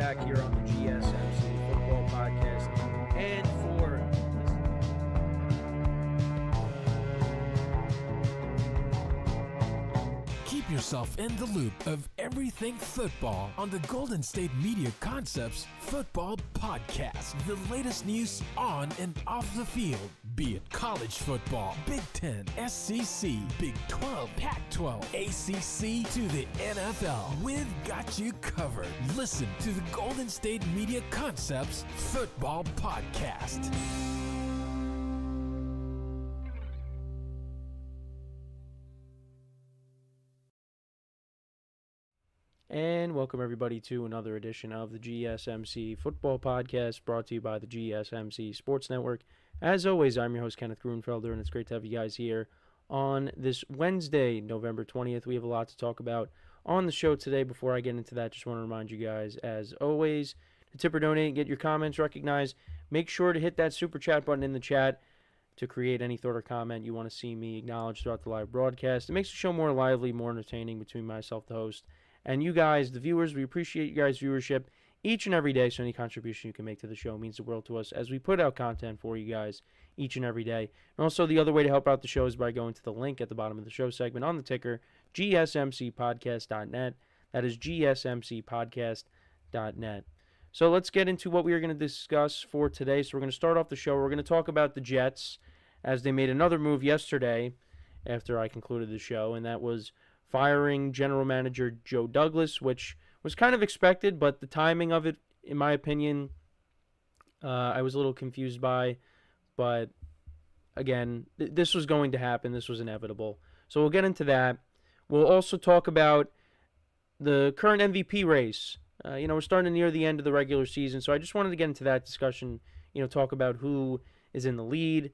back here on the GSMC Football Podcast. And for keep yourself in the loop of everything football on the Golden State Media Concepts Football Podcast. The latest news on and off the field, be it college football, Big Ten, SEC, Big 12, Pac-12, ACC to the NFL. We've got you covered. Listen to the Golden State Media Concepts Football Podcast. And welcome everybody to another edition of the GSMC Football Podcast, brought to you by the GSMC Sports Network. As always, I'm your host, Kenneth Grunfelder, and it's great to have you guys here on this Wednesday, November 20th. We have a lot to talk about on the show today. Before I get into that, just want to remind you guys, as always, to tip or donate, get your comments recognized. Make sure to hit that super chat button in the chat to create any thought or comment you want to see me acknowledge throughout the live broadcast. It makes the show more lively, more entertaining between myself, the host, and you guys, the viewers. We appreciate you guys' viewership each and every day, so any contribution you can make to the show means the world to us as we put out content for you guys each and every day. And also, the other way to help out the show is by going to the link at the bottom of the show segment on the ticker, gsmcpodcast.net. That is gsmcpodcast.net. So let's get into what we are going to discuss for today. So we're going to start off the show. We're going to talk about the Jets, as they made another move yesterday after I concluded the show, and that was firing general manager Joe Douglas, which was kind of expected, but the timing of it, in my opinion, I was a little confused by. But again, this was going to happen. This was inevitable. So we'll get into that. We'll also talk about the current MVP race. We're starting to near the end of the regular season, so I just wanted to get into that discussion, talk about who is in the lead,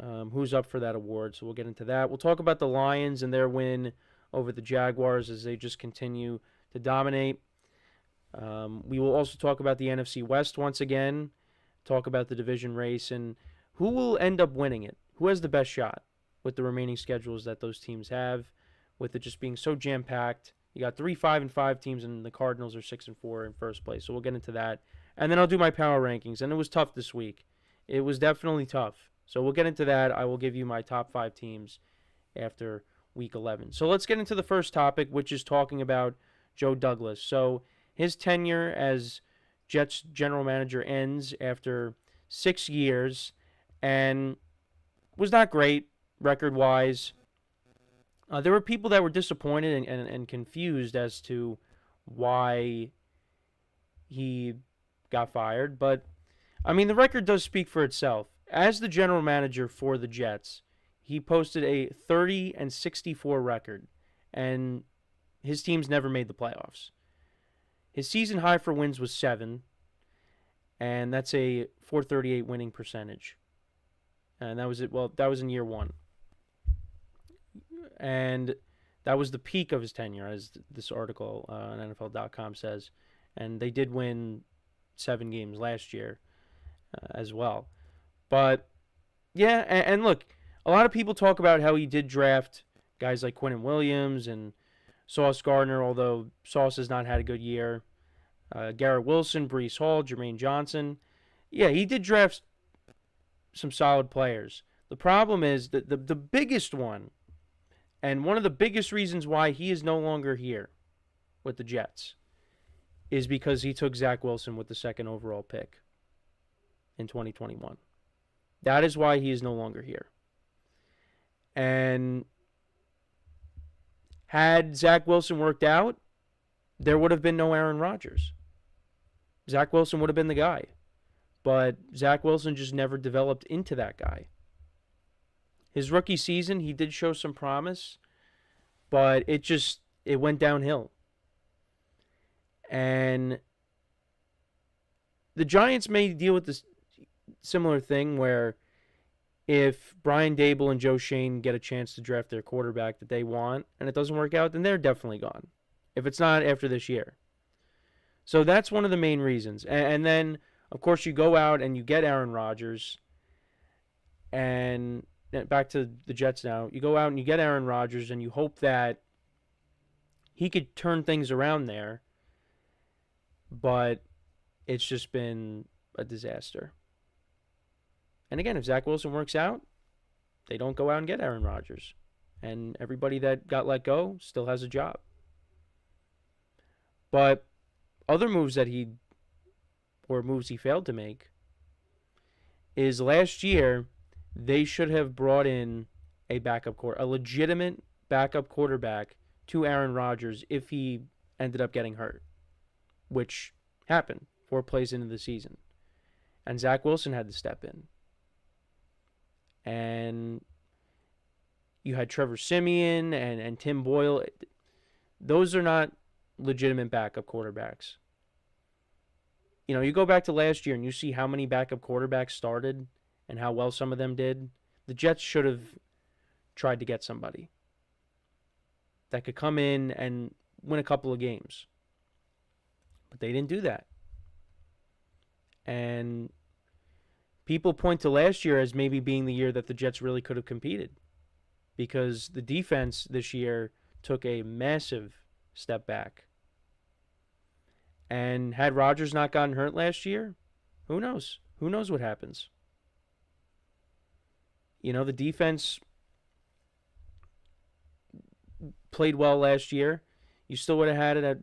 who's up for that award. So we'll get into that. We'll talk about the Lions and their win over the Jaguars as they just continue to dominate. We will also talk about the NFC West once again, talk about the division race, and who will end up winning it. Who has the best shot with the remaining schedules that those teams have, with it just being so jam-packed. You got 3 5-5 teams, and the Cardinals are 6-4 in first place. So we'll get into that. And then I'll do my power rankings, and it was tough this week. It was definitely tough. So we'll get into that. I will give you my top 5 teams after Week 11. So let's get into the first topic, which is talking about Joe Douglas. So his tenure as Jets general manager ends after 6 years and was not great record-wise. There were people that were disappointed and confused as to why he got fired. But, the record does speak for itself. As the general manager for the Jets, he posted a 30-64 record, and his teams never made the playoffs. His season high for wins was 7, and that's a .438 winning percentage. And that was it. Well, that was in year 1. And that was the peak of his tenure, as this article on NFL.com says. And they did win 7 games last year as well. But, yeah, and look, a lot of people talk about how he did draft guys like Quinnen Williams and Sauce Gardner, although Sauce has not had a good year. Garrett Wilson, Breece Hall, Jermaine Johnson. Yeah, he did draft some solid players. The problem is that the biggest one, and one of the biggest reasons why he is no longer here with the Jets, is because he took Zach Wilson with the 2nd overall pick in 2021. That is why he is no longer here. And had Zach Wilson worked out, there would have been no Aaron Rodgers. Zach Wilson would have been the guy. But Zach Wilson just never developed into that guy. His rookie season, he did show some promise, but it went downhill. And the Giants may deal with this similar thing where if Brian Dable and Joe Shane get a chance to draft their quarterback that they want and it doesn't work out, then they're definitely gone. If it's not after this year. So that's one of the main reasons. And then, of course, you go out and you get Aaron Rodgers. And back to the Jets now. You go out and you get Aaron Rodgers and you hope that he could turn things around there. but it's just been a disaster. And again, if Zach Wilson works out, they don't go out and get Aaron Rodgers. And everybody that got let go still has a job. But other moves moves he failed to make, is last year they should have brought in a legitimate backup quarterback to Aaron Rodgers if he ended up getting hurt, which happened 4 plays into the season. And Zach Wilson had to step in. And you had Trevor Siemian and Tim Boyle. Those are not legitimate backup quarterbacks. You know, you go back to last year and you see how many backup quarterbacks started and how well some of them did. The Jets should have tried to get somebody that could come in and win a couple of games. But they didn't do that. And people point to last year as maybe being the year that the Jets really could have competed, because the defense this year took a massive step back. And had Rodgers not gotten hurt last year, who knows? Who knows what happens? You know, the defense played well last year. You still would have had it at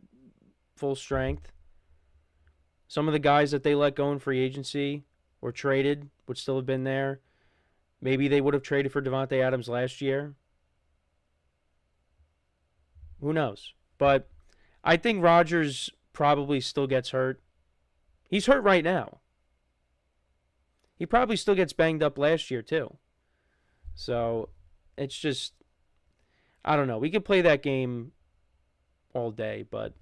full strength. Some of the guys that they let go in free agency or traded would still have been there. Maybe they would have traded for Devontae Adams last year. Who knows? But I think Rodgers probably still gets hurt. He's hurt right now. He probably still gets banged up last year too. So it's just, I don't know. We could play that game all day, but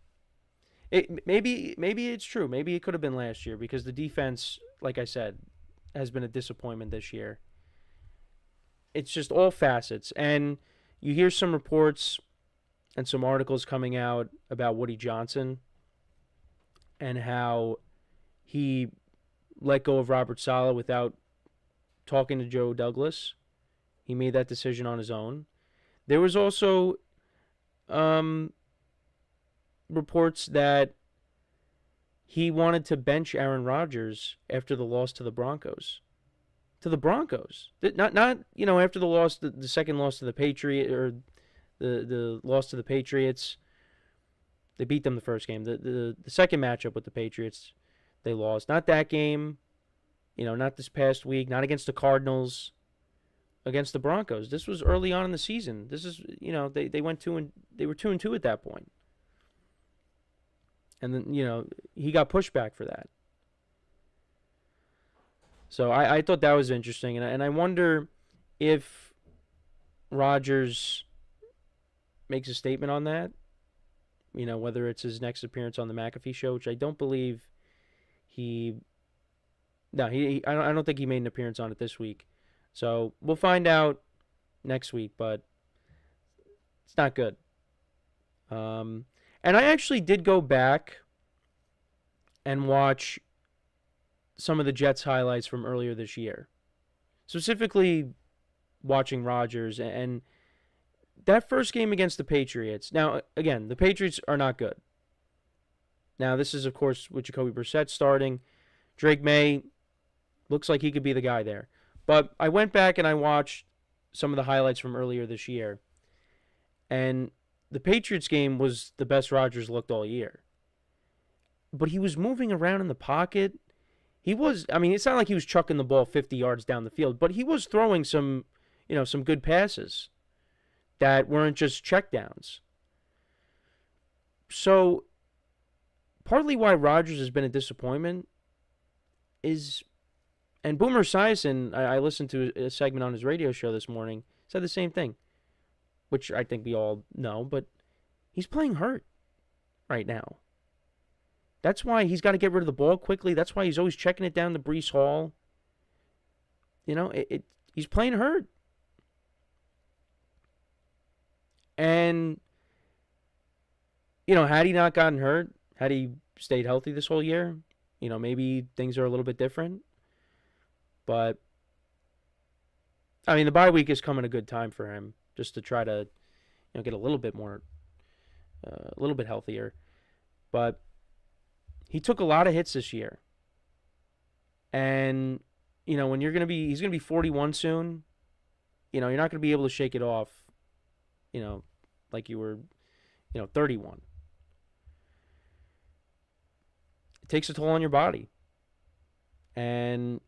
maybe it's true. Maybe it could have been last year, because the defense, like I said, has been a disappointment this year. It's just all facets. And you hear some reports and some articles coming out about Woody Johnson and how he let go of Robert Saleh without talking to Joe Douglas. He made that decision on his own. There was also reports that he wanted to bench Aaron Rodgers after the loss to the Broncos. To the Broncos. Not after the second loss to the Patriots, or the loss to the Patriots. They beat them the first game. The second matchup with the Patriots, they lost. Not that game. Not this past week. Not against the Cardinals. Against the Broncos. This was early on in the season. This is, they went they were 2-2 at that point. And then, he got pushback for that. So I thought that was interesting. And I wonder if Rodgers makes a statement on that. Whether it's his next appearance on the McAfee show, which I don't believe I don't think he made an appearance on it this week. So we'll find out next week, but it's not good. And I actually did go back and watch some of the Jets highlights from earlier this year. Specifically watching Rodgers and that first game against the Patriots. Now, again, the Patriots are not good. Now, this is, of course, with Jacoby Brissett starting. Drake May looks like he could be the guy there. But I went back and I watched some of the highlights from earlier this year. And the Patriots game was the best Rodgers looked all year. But he was moving around in the pocket. It's not like he was chucking the ball 50 yards down the field, but he was throwing some good passes that weren't just checkdowns. So, partly why Rodgers has been a disappointment is, and Boomer Esiason, I listened to a segment on his radio show this morning, said the same thing, which I think we all know, but he's playing hurt right now. That's why he's got to get rid of the ball quickly. That's why he's always checking it down to Breece Hall. He's playing hurt. And, had he not gotten hurt, had he stayed healthy this whole year, maybe things are a little bit different. But, the bye week is coming a good time for him, just to try to, get a little bit more, a little bit healthier. But he took a lot of hits this year. And, when he's going to be 41 soon, you're not going to be able to shake it off, like you were, 31. It takes a toll on your body. And,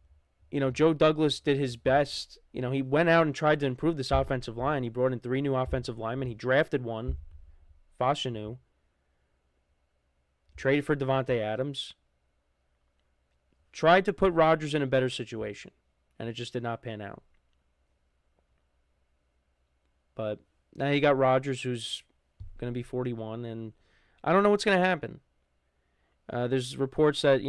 Joe Douglas did his best. He went out and tried to improve this offensive line. He brought in 3 new offensive linemen. He drafted one, Fashanu. Traded for Devontae Adams. Tried to put Rodgers in a better situation. And it just did not pan out. But now you got Rodgers, who's going to be 41. And I don't know what's going to happen. There's reports that,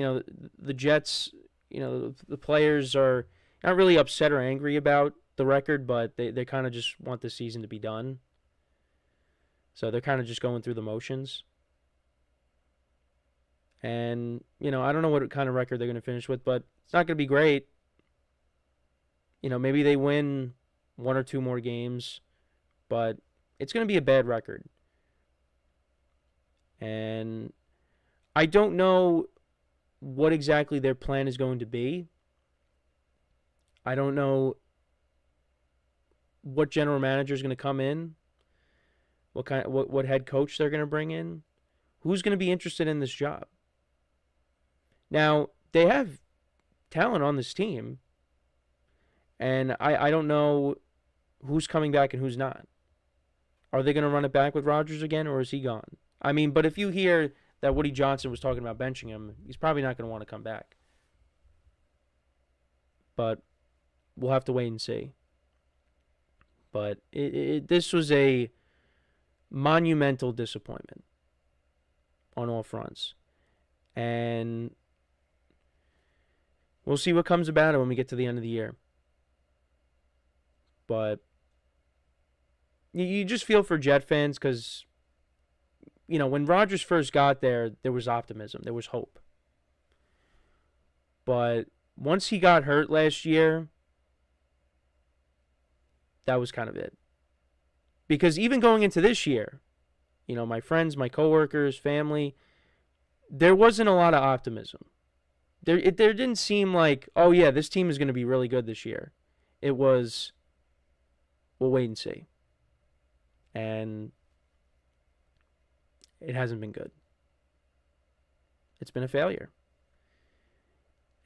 the Jets, the players are not really upset or angry about the record, but they kind of just want the season to be done. So they're kind of just going through the motions. And, I don't know what kind of record they're going to finish with, but it's not going to be great. Maybe they win 1 or 2 more games, but it's going to be a bad record. And I don't know what exactly their plan is going to be. I don't know what general manager is going to come in, what head coach they're going to bring in, who's going to be interested in this job. Now, they have talent on this team, and I don't know who's coming back and who's not. Are they going to run it back with Rodgers again, or is he gone? I mean, but if you hear that Woody Johnson was talking about benching him, he's probably not going to want to come back. But we'll have to wait and see. But this was a monumental disappointment on all fronts. And we'll see what comes about it when we get to the end of the year. But you just feel for Jet fans because, when Rodgers first got there was optimism. There was hope. But once he got hurt last year, that was kind of it. Because even going into this year, my friends, my coworkers, family, there wasn't a lot of optimism. There didn't seem like, oh yeah, this team is going to be really good this year. It was, we'll wait and see. And it hasn't been good. It's been a failure.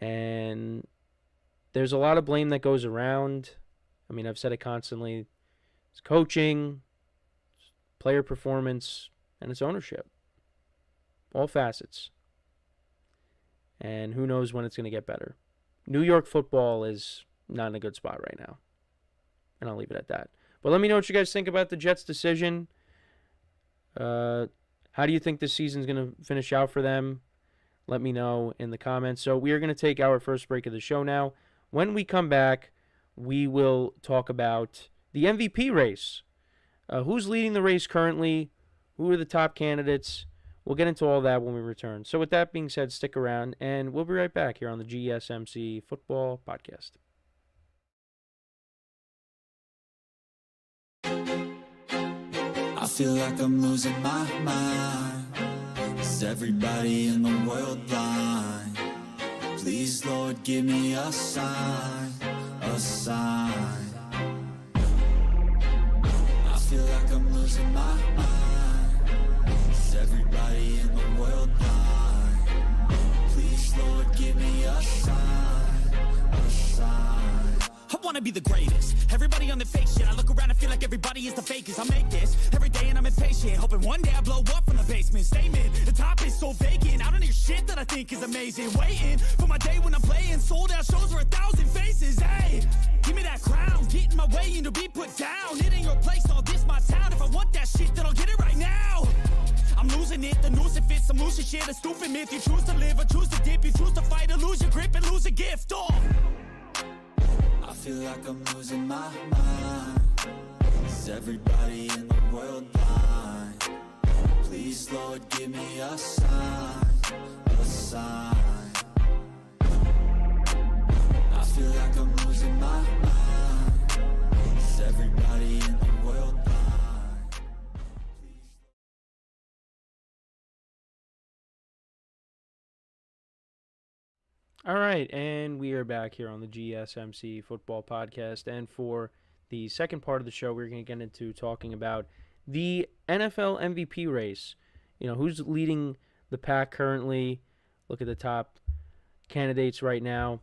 And there's a lot of blame that goes around. I mean, I've said it constantly. It's coaching, it's player performance, and it's ownership. All facets. And who knows when it's going to get better. New York football is not in a good spot right now. And I'll leave it at that. But let me know what you guys think about the Jets' decision. How do you think this season's going to finish out for them? Let me know in the comments. So we are going to take our first break of the show now. When we come back, we will talk about the MVP race. Who's leading the race currently? Who are the top candidates? We'll get into all that when we return. So with that being said, stick around, and we'll be right back here on the GSMC Football Podcast. I feel like I'm losing my mind. Is everybody in the world blind? Please, Lord, give me a sign, a sign. I feel like I'm losing my mind. Is everybody in the world blind? Please, Lord, give me a sign, a sign. I wanna be the greatest. Everybody on the fake shit. I look around and feel like everybody is the fakest. I make this every day and I'm impatient, hoping one day I blow up from the basement. Statement, the top is so vacant. I don't hear shit that I think is amazing. Waiting for my day when I'm playing sold out shows for 1,000 faces. Hey, give me that crown, get in my way and to be put down. It ain't your place, all this my town. If I want that shit, then I'll get it right now. I'm losing it, the noose it fits. I'm losing shit, a stupid myth. You choose to live or choose to dip. You choose to fight or lose your grip and lose a gift. Oh, I feel like I'm losing my mind. Is everybody in the world blind? Please, Lord, give me a sign, a sign. I feel like I'm losing my mind. Is everybody in the world blind? All right, and we are back here on the GSMC Football Podcast. And for the second part of the show, we're going to get into talking about the NFL MVP race. You know, who's leading the pack currently? Look at the top candidates right now.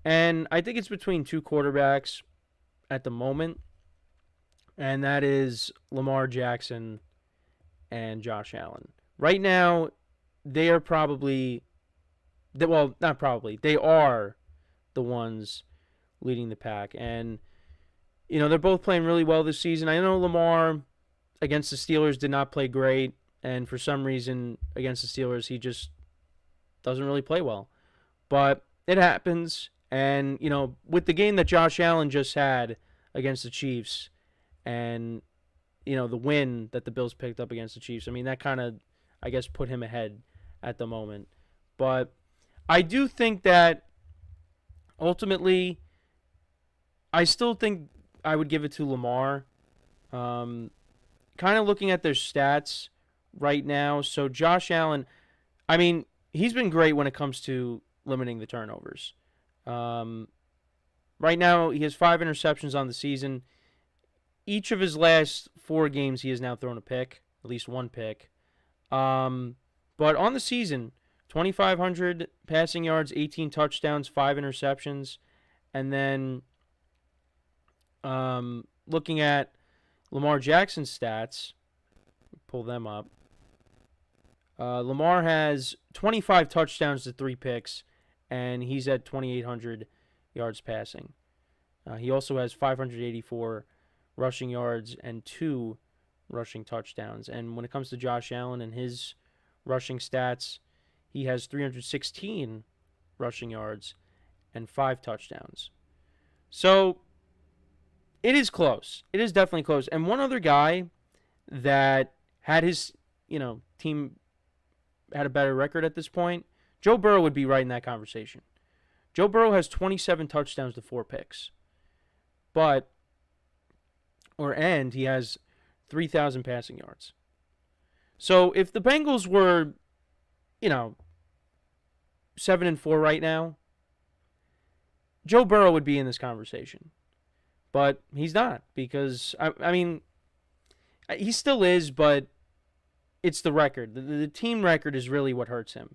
And I think it's between two quarterbacks at the moment, and that is Lamar Jackson and Josh Allen. Right now, they are probably... Well, not probably. They are the ones leading the pack. And, you know, they're both playing really well this season. I know Lamar against the Steelers did not play great. And for some reason, against the Steelers, he just doesn't really play well. But it happens. And, you know, with the game that Josh Allen just had against the Chiefs and, you know, the win that the Bills picked up against the Chiefs, I mean, that kind of, I guess, put him ahead at the moment. But I do think that ultimately, I still think I would give it to Lamar. Kind of looking at their stats right now. So Josh Allen, I mean, he's been great when it comes to limiting the turnovers. Right now, he has 5 interceptions on the season. Each of his last 4 games, he has now thrown a pick, at least one pick. But on the season, 2,500 passing yards, 18 touchdowns, 5 interceptions. And then looking at Lamar Jackson's stats, pull them up. Lamar has 25 touchdowns to 3 picks, and he's at 2,800 yards passing. He also has 584 rushing yards and 2 rushing touchdowns. And when it comes to Josh Allen and his rushing stats, he has 316 rushing yards and 5 touchdowns. So it is close. It is definitely close. And one other guy that had his, team had a better record at this point, Joe Burrow would be right in that conversation. Joe Burrow has 27 touchdowns to 4 picks. And he has 3,000 passing yards. So if the Bengals were 7-4 right now, Joe Burrow would be in this conversation. But he's not, because, I mean, he still is, but it's the record. The team record is really what hurts him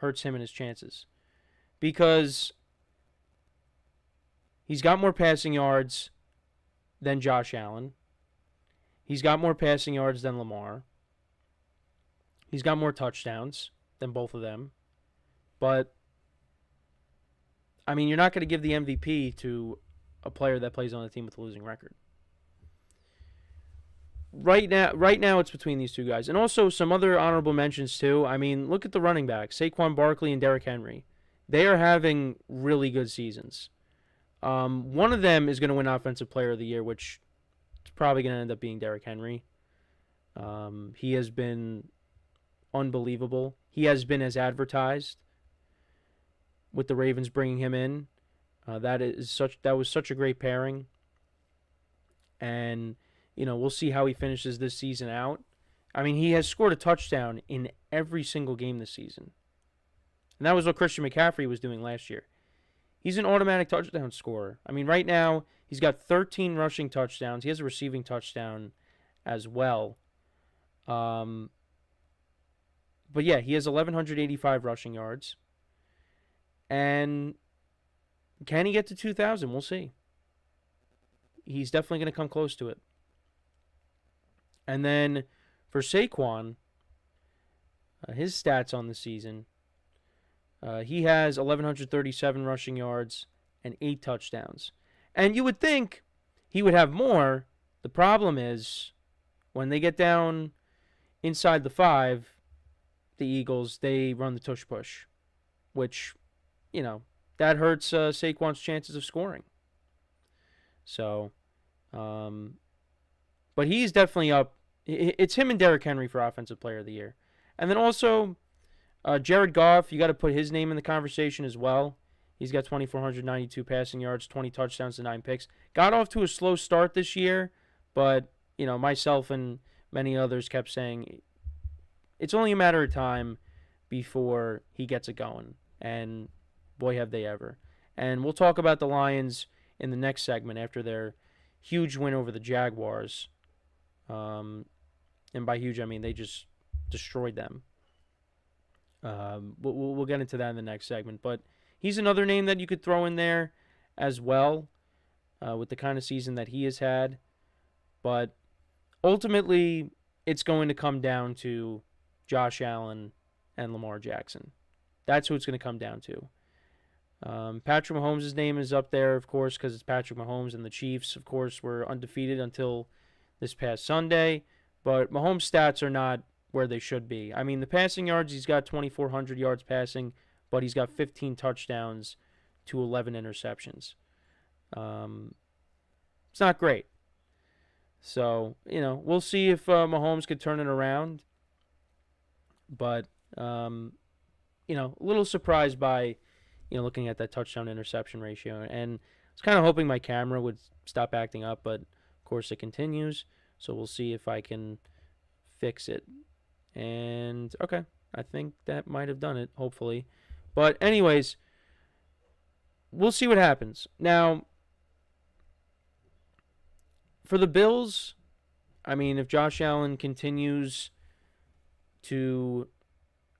and his chances. Because he's got more passing yards than Josh Allen. He's got more passing yards than Lamar. He's got more touchdowns than both of them. But, I mean, you're not going to give the MVP to a player that plays on a team with a losing record. Right now it's between these two guys. And also some other honorable mentions too. I mean, look at the running backs, Saquon Barkley and Derrick Henry. They are having really good seasons. One of them is going to win Offensive Player of the Year, which is probably going to end up being Derrick Henry. He has been unbelievable. He has been as advertised with the Ravens bringing him in. That was such a great pairing. And, we'll see how he finishes this season out. I mean, he has scored a touchdown in every single game this season. And that was what Christian McCaffrey was doing last year. He's an automatic touchdown scorer. I mean, right now, he's got 13 rushing touchdowns. He has a receiving touchdown as well. But yeah, he has 1,185 rushing yards. And can he get to 2,000? We'll see. He's definitely going to come close to it. And then for Saquon, his stats on the season, he has 1,137 rushing yards and 8 touchdowns. And you would think he would have more. The problem is when they get down inside the 5, the Eagles, they run the tush push, which, that hurts Saquon's chances of scoring. So, but he's definitely up. It's him and Derrick Henry for Offensive Player of the Year. And then also, Jared Goff, you got to put his name in the conversation as well. He's got 2,492 passing yards, 20 touchdowns to 9 picks. Got off to a slow start this year, but, myself and many others kept saying it's only a matter of time before he gets it going. And boy, have they ever. And we'll talk about the Lions in the next segment after their huge win over the Jaguars. And by huge, I mean they just destroyed them. We'll get into that in the next segment. But he's another name that you could throw in there as well with the kind of season that he has had. But ultimately, it's going to come down to Josh Allen and Lamar Jackson. That's who it's going to come down to. Patrick Mahomes' name is up there, of course, because it's Patrick Mahomes, and the Chiefs, of course, were undefeated until this past Sunday. But Mahomes' stats are not where they should be. I mean, the passing yards, he's got 2,400 yards passing, but he's got 15 touchdowns to 11 interceptions. It's not great. So, we'll see if Mahomes could turn it around. But, a little surprised by, looking at that touchdown-interception ratio. And I was kind of hoping my camera would stop acting up, but, of course, it continues. So we'll see if I can fix it. And, okay, I think that might have done it, hopefully. But, anyways, we'll see what happens. Now, for the Bills, I mean, if Josh Allen continues to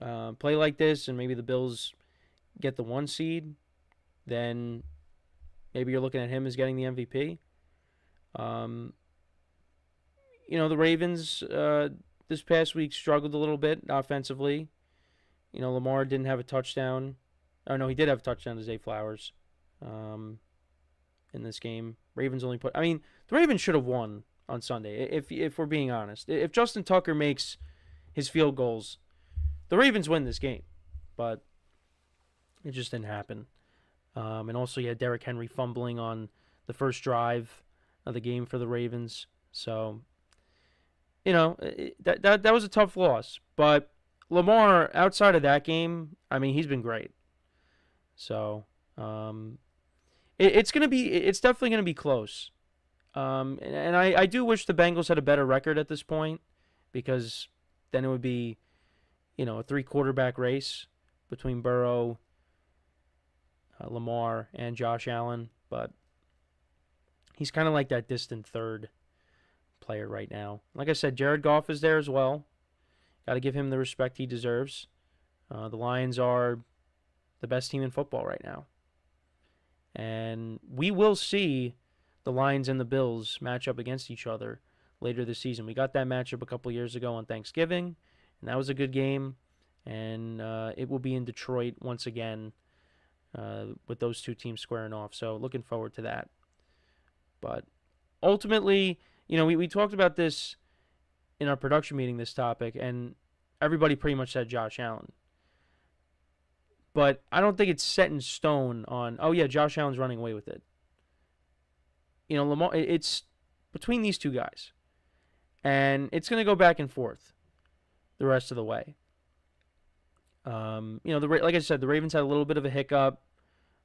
play like this and maybe the Bills get the 1 seed, then maybe you're looking at him as getting the MVP. The Ravens this past week struggled a little bit offensively. Lamar didn't have a touchdown. Oh, no, he did have a touchdown to Zay Flowers in this game. Ravens only the Ravens should have won on Sunday, if we're being honest. If Justin Tucker makes his field goals, the Ravens win this game. But it just didn't happen. And also you had Derrick Henry fumbling on the first drive of the game for the Ravens. So, that was a tough loss. But Lamar, outside of that game, I mean, he's been great. So, it's definitely going to be close. And I do wish the Bengals had a better record at this point, because then it would be, a 3-quarterback race between Burrow, Lamar, and Josh Allen. But he's kind of like that distant third player right now. Like I said, Jared Goff is there as well. Got to give him the respect he deserves. The Lions are the best team in football right now. And we will see the Lions and the Bills match up against each other later this season. We got that matchup a couple years ago on Thanksgiving, and that was a good game. And it will be in Detroit once again with those two teams squaring off. So looking forward to that. But ultimately, we talked about this in our production meeting, this topic, and everybody pretty much said Josh Allen. But I don't think it's set in stone on, Josh Allen's running away with it. Lamar, it's between these two guys. And it's going to go back and forth the rest of the way. Like I said, the Ravens had a little bit of a hiccup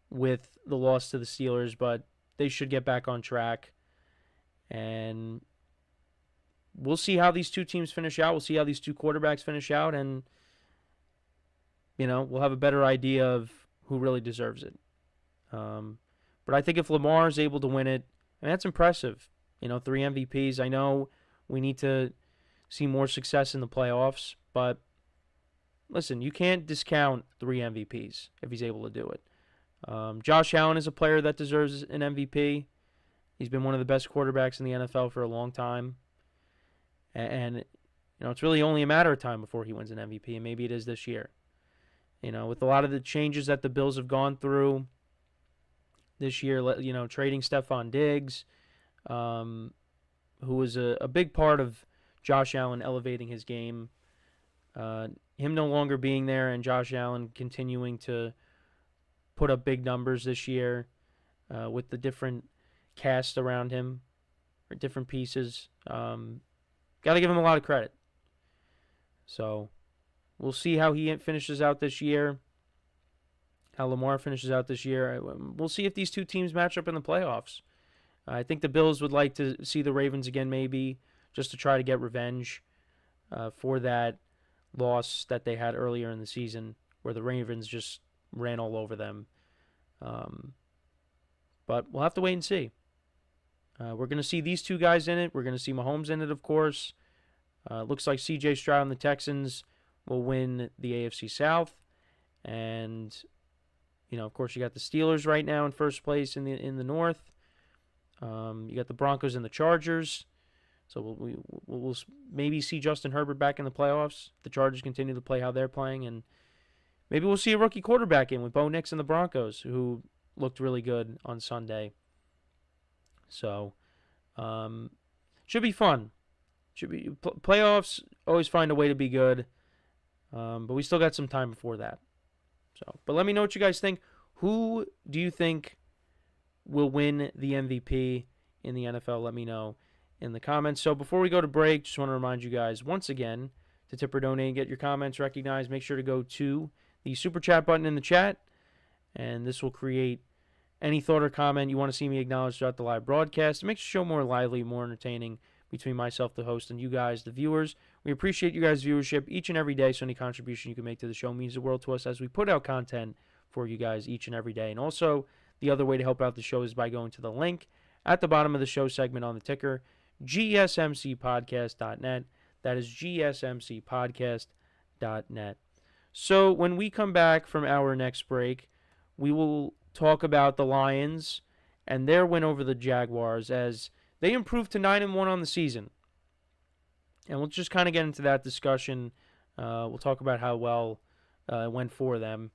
with the loss to the Steelers, but they should get back on track. And we'll see how these two teams finish out. We'll see how these two quarterbacks finish out, and we'll have a better idea of who really deserves it. But I think if Lamar is able to win it, that's impressive. 3 MVPs. I know we need to see more success in the playoffs, but listen, you can't discount 3 MVPs if he's able to do it. Josh Allen is a player that deserves an MVP. He's been one of the best quarterbacks in the NFL for a long time. And it's really only a matter of time before he wins an MVP, and maybe it is this year. With a lot of the changes that the Bills have gone through this year, trading Stephon Diggs, who was a big part of Josh Allen elevating his game, him no longer being there and Josh Allen continuing to put up big numbers this year with the different cast around him, or different pieces. Got to give him a lot of credit. So we'll see how he finishes out this year, how Lamar finishes out this year. We'll see if these two teams match up in the playoffs. I think the Bills would like to see the Ravens again, maybe, just to try to get revenge for that loss that they had earlier in the season, where the Ravens just ran all over them But we'll have to wait and see. We're going to see these two guys in it. We're going to see Mahomes in it, of course. Looks like C.J. Stroud and the Texans will win the AFC South. And, of course, you got the Steelers right now in first place in the North. You got the Broncos and the Chargers. So we'll maybe see Justin Herbert back in the playoffs. The Chargers continue to play how they're playing. And maybe we'll see a rookie quarterback in with Bo Nix and the Broncos, who looked really good on Sunday. So, should be fun. Playoffs always find a way to be good. But we still got some time before that. So, but let me know what you guys think. Who do you think will win the MVP in the NFL? Let me know in the comments. So before we go to break, just want to remind you guys once again to tip or donate and get your comments recognized. Make sure to go to the super chat button in the chat, and this will create any thought or comment you want to see me acknowledge throughout the live broadcast. It makes the show more lively, more entertaining between myself, the host, and you guys, the viewers. We appreciate you guys' viewership each and every day, so any contribution you can make to the show means the world to us as we put out content for you guys each and every day. And also, the other way to help out the show is by going to the link at the bottom of the show segment on the ticker, GSMCpodcast.net. That is GSMCpodcast.net. So when we come back from our next break, we will talk about the Lions and their win over the Jaguars as they improved to 9-1 on the season. And we'll just kind of get into that discussion. We'll talk about how well it went for them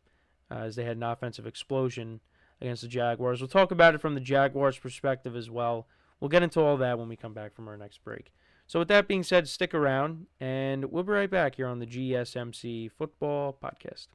as they had an offensive explosion against the Jaguars. We'll talk about it from the Jaguars' perspective as well. We'll get into all that when we come back from our next break. So with that being said, stick around, and we'll be right back here on the GSMC Football Podcast.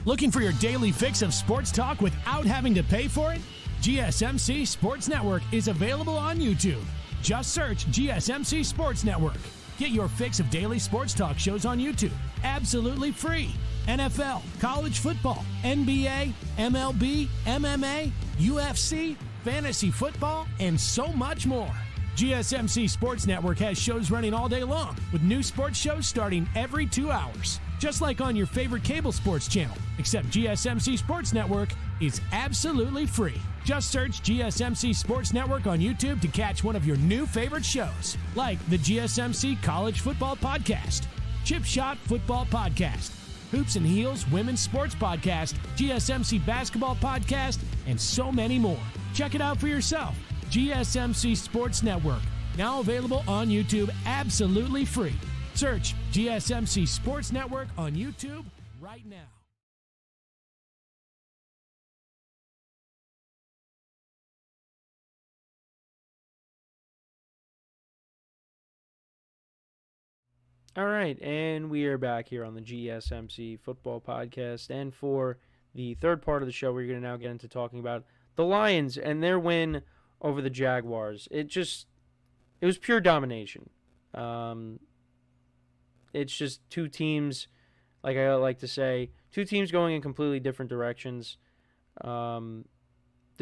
Looking for your daily fix of sports talk without having to pay for it? GSMC Sports Network is available on YouTube. Just search GSMC Sports Network. Get your fix of daily sports talk shows on YouTube, absolutely free. NFL, college football, NBA, MLB, MMA, UFC, fantasy football, and so much more. GSMC Sports Network has shows running all day long, with new sports shows starting every 2 hours. Just like on your favorite cable sports channel, except GSMC Sports Network is absolutely free. Just search GSMC Sports Network on YouTube to catch one of your new favorite shows, like the GSMC College Football Podcast, Chip Shot Football Podcast, Hoops and Heels Women's Sports Podcast, GSMC Basketball Podcast, and so many more. Check it out for yourself. GSMC Sports Network, now available on YouTube absolutely free. Search GSMC Sports Network on YouTube right now. All right, and we are back here on the GSMC Football Podcast. And for the third part of the show, we're going to now get into talking about the Lions and their win over the Jaguars. It was pure domination. It's just two teams, like I like to say, two teams going in completely different directions. The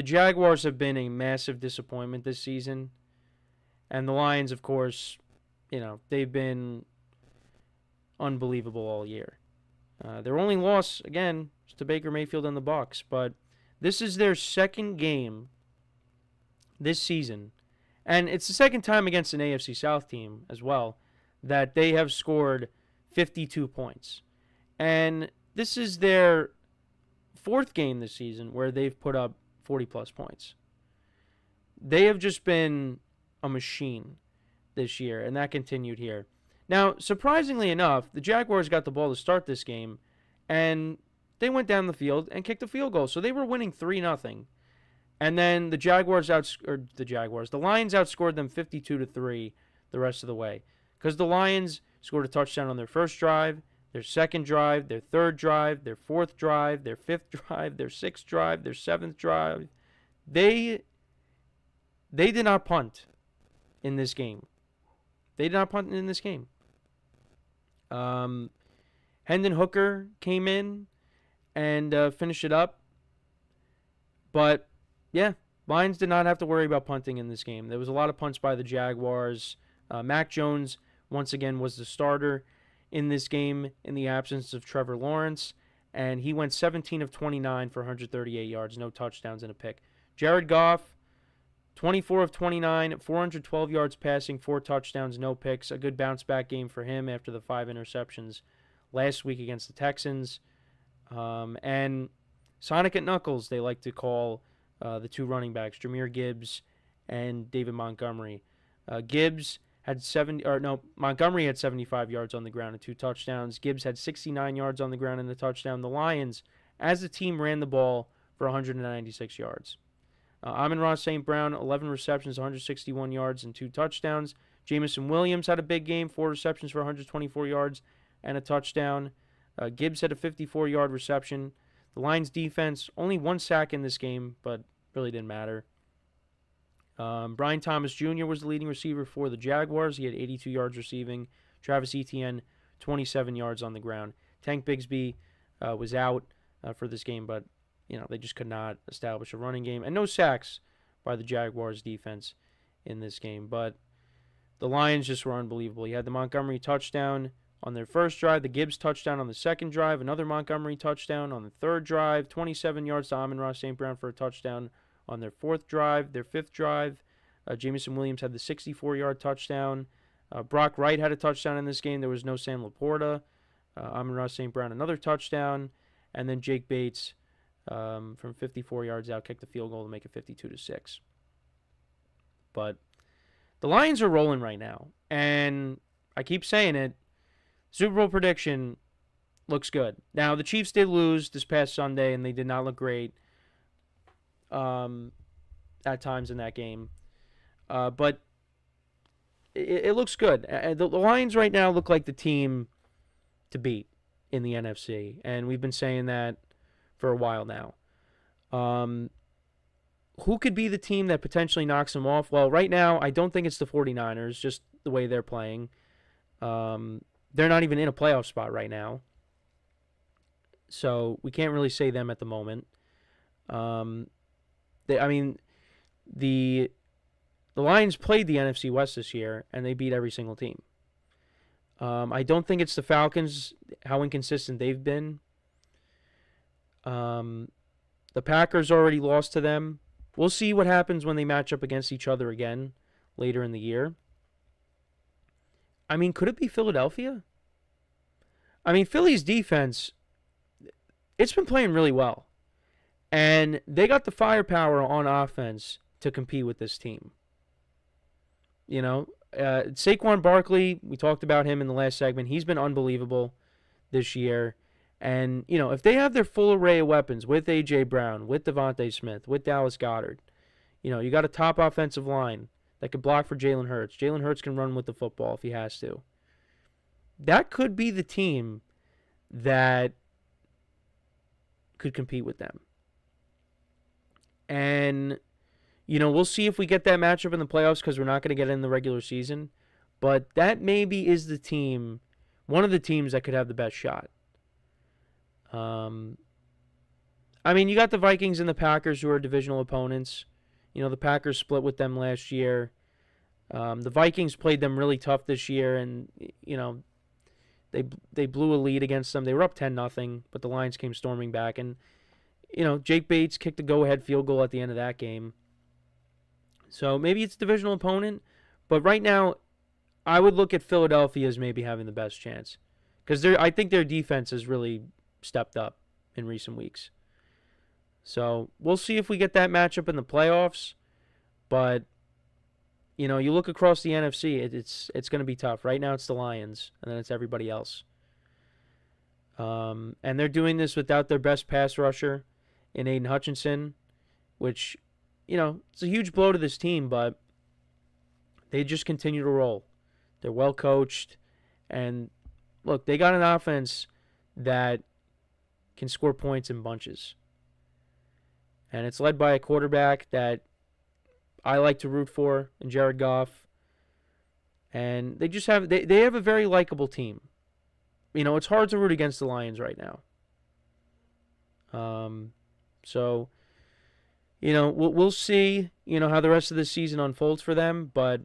Jaguars have been a massive disappointment this season. And the Lions, of course, they've been unbelievable all year. Their only loss, again, is to Baker Mayfield and the Bucs. But this is their second game this season. And it's the second time against an AFC South team as well that they have scored 52 points. And this is their fourth game this season where they've put up 40-plus points. They have just been a machine this year, and that continued here. Now, surprisingly enough, the Jaguars got the ball to start this game, and they went down the field and kicked a field goal. So they were winning 3-0. And then the Lions outscored them 52-3 the rest of the way. Because the Lions scored a touchdown on their first drive, their second drive, their third drive, their fourth drive, their fifth drive, their sixth drive, their seventh drive. They did not punt in this game. Hendon Hooker came in and finished it up. But, yeah, Lions did not have to worry about punting in this game. There was a lot of punts by the Jaguars. Mac Jones, once again, was the starter in this game in the absence of Trevor Lawrence. and he went 17 of 29 for 138 yards, no touchdowns and a pick. Jared Goff, 24 of 29, 412 yards passing, 4 touchdowns, no picks. A good bounce-back game for him after the 5 interceptions last week against the Texans. And Sonic at Knuckles, they like to call the 2 running backs, Jahmyr Gibbs and David Montgomery. Montgomery had 75 yards on the ground and 2 touchdowns. Gibbs had 69 yards on the ground and a touchdown. The Lions, as a team, ran the ball for 196 yards. Amon-Ra St. Brown, 11 receptions, 161 yards, and 2 touchdowns. Jameson Williams had a big game, 4 receptions for 124 yards and a touchdown. Gibbs had a 54-yard reception. The Lions' defense, only 1 sack in this game, but really didn't matter. Brian Thomas Jr. was the leading receiver for the Jaguars. He had 82 yards receiving. Travis Etienne, 27 yards on the ground. Tank Bigsby was out for this game, but they just could not establish a running game. And no sacks by the Jaguars defense in this game. But the Lions just were unbelievable. You had the Montgomery touchdown on their first drive, the Gibbs touchdown on the second drive, another Montgomery touchdown on the third drive, 27 yards to Amon-Ra St. Brown for a touchdown on their fourth drive. Their fifth drive, Jameson Williams had the 64-yard touchdown. Brock Wright had a touchdown in this game. There was no Sam Laporta. Amon-Ra St. Brown, another touchdown. And then Jake Bates, from 54 yards out, kicked the field goal to make it 52-6. But the Lions are rolling right now. And I keep saying it, Super Bowl prediction looks good. Now, the Chiefs did lose this past Sunday, and they did not look great at times in that game. But it looks good. The Lions right now look like the team to beat in the NFC, and we've been saying that for a while now. Who could be the team that potentially knocks them off? Well, right now, I don't think it's the 49ers, just the way they're playing. They're not even in a playoff spot right now, so we can't really say them at the moment. The Lions played the NFC West this year, and they beat every single team. I don't think it's the Falcons, how inconsistent they've been. The Packers already lost to them. We'll see what happens when they match up against each other again later in the year. Could it be Philadelphia? Philly's defense, it's been playing really well. And they got the firepower on offense to compete with this team. Saquon Barkley, we talked about him in the last segment. He's been unbelievable this year. And, if they have their full array of weapons with A.J. Brown, with Devontae Smith, with Dallas Goedert, you got a top offensive line that could block for Jalen Hurts. Jalen Hurts can run with the football if he has to. That could be the team that could compete with them. And, we'll see if we get that matchup in the playoffs because we're not going to get it in the regular season. But that maybe is the team, one of the teams that could have the best shot. You got the Vikings and the Packers who are divisional opponents. The Packers split with them last year. The Vikings played them really tough this year, and, they blew a lead against them. They were up 10-0, but the Lions came storming back. And, Jake Bates kicked a go-ahead field goal at the end of that game. So maybe it's a divisional opponent, but right now I would look at Philadelphia as maybe having the best chance because I think their defense has really stepped up in recent weeks. So we'll see if we get that matchup in the playoffs, but you look across the NFC, it's going to be tough. Right now it's the Lions, and then it's everybody else. And they're doing this without their best pass rusher in Aiden Hutchinson, which, it's a huge blow to this team, but they just continue to roll. They're well coached, and look, they got an offense that can score points in bunches. And it's led by a quarterback that I like to root for, in Jared Goff. And they just have they have a very likable team. It's hard to root against the Lions right now. So, we'll see, how the rest of the season unfolds for them, but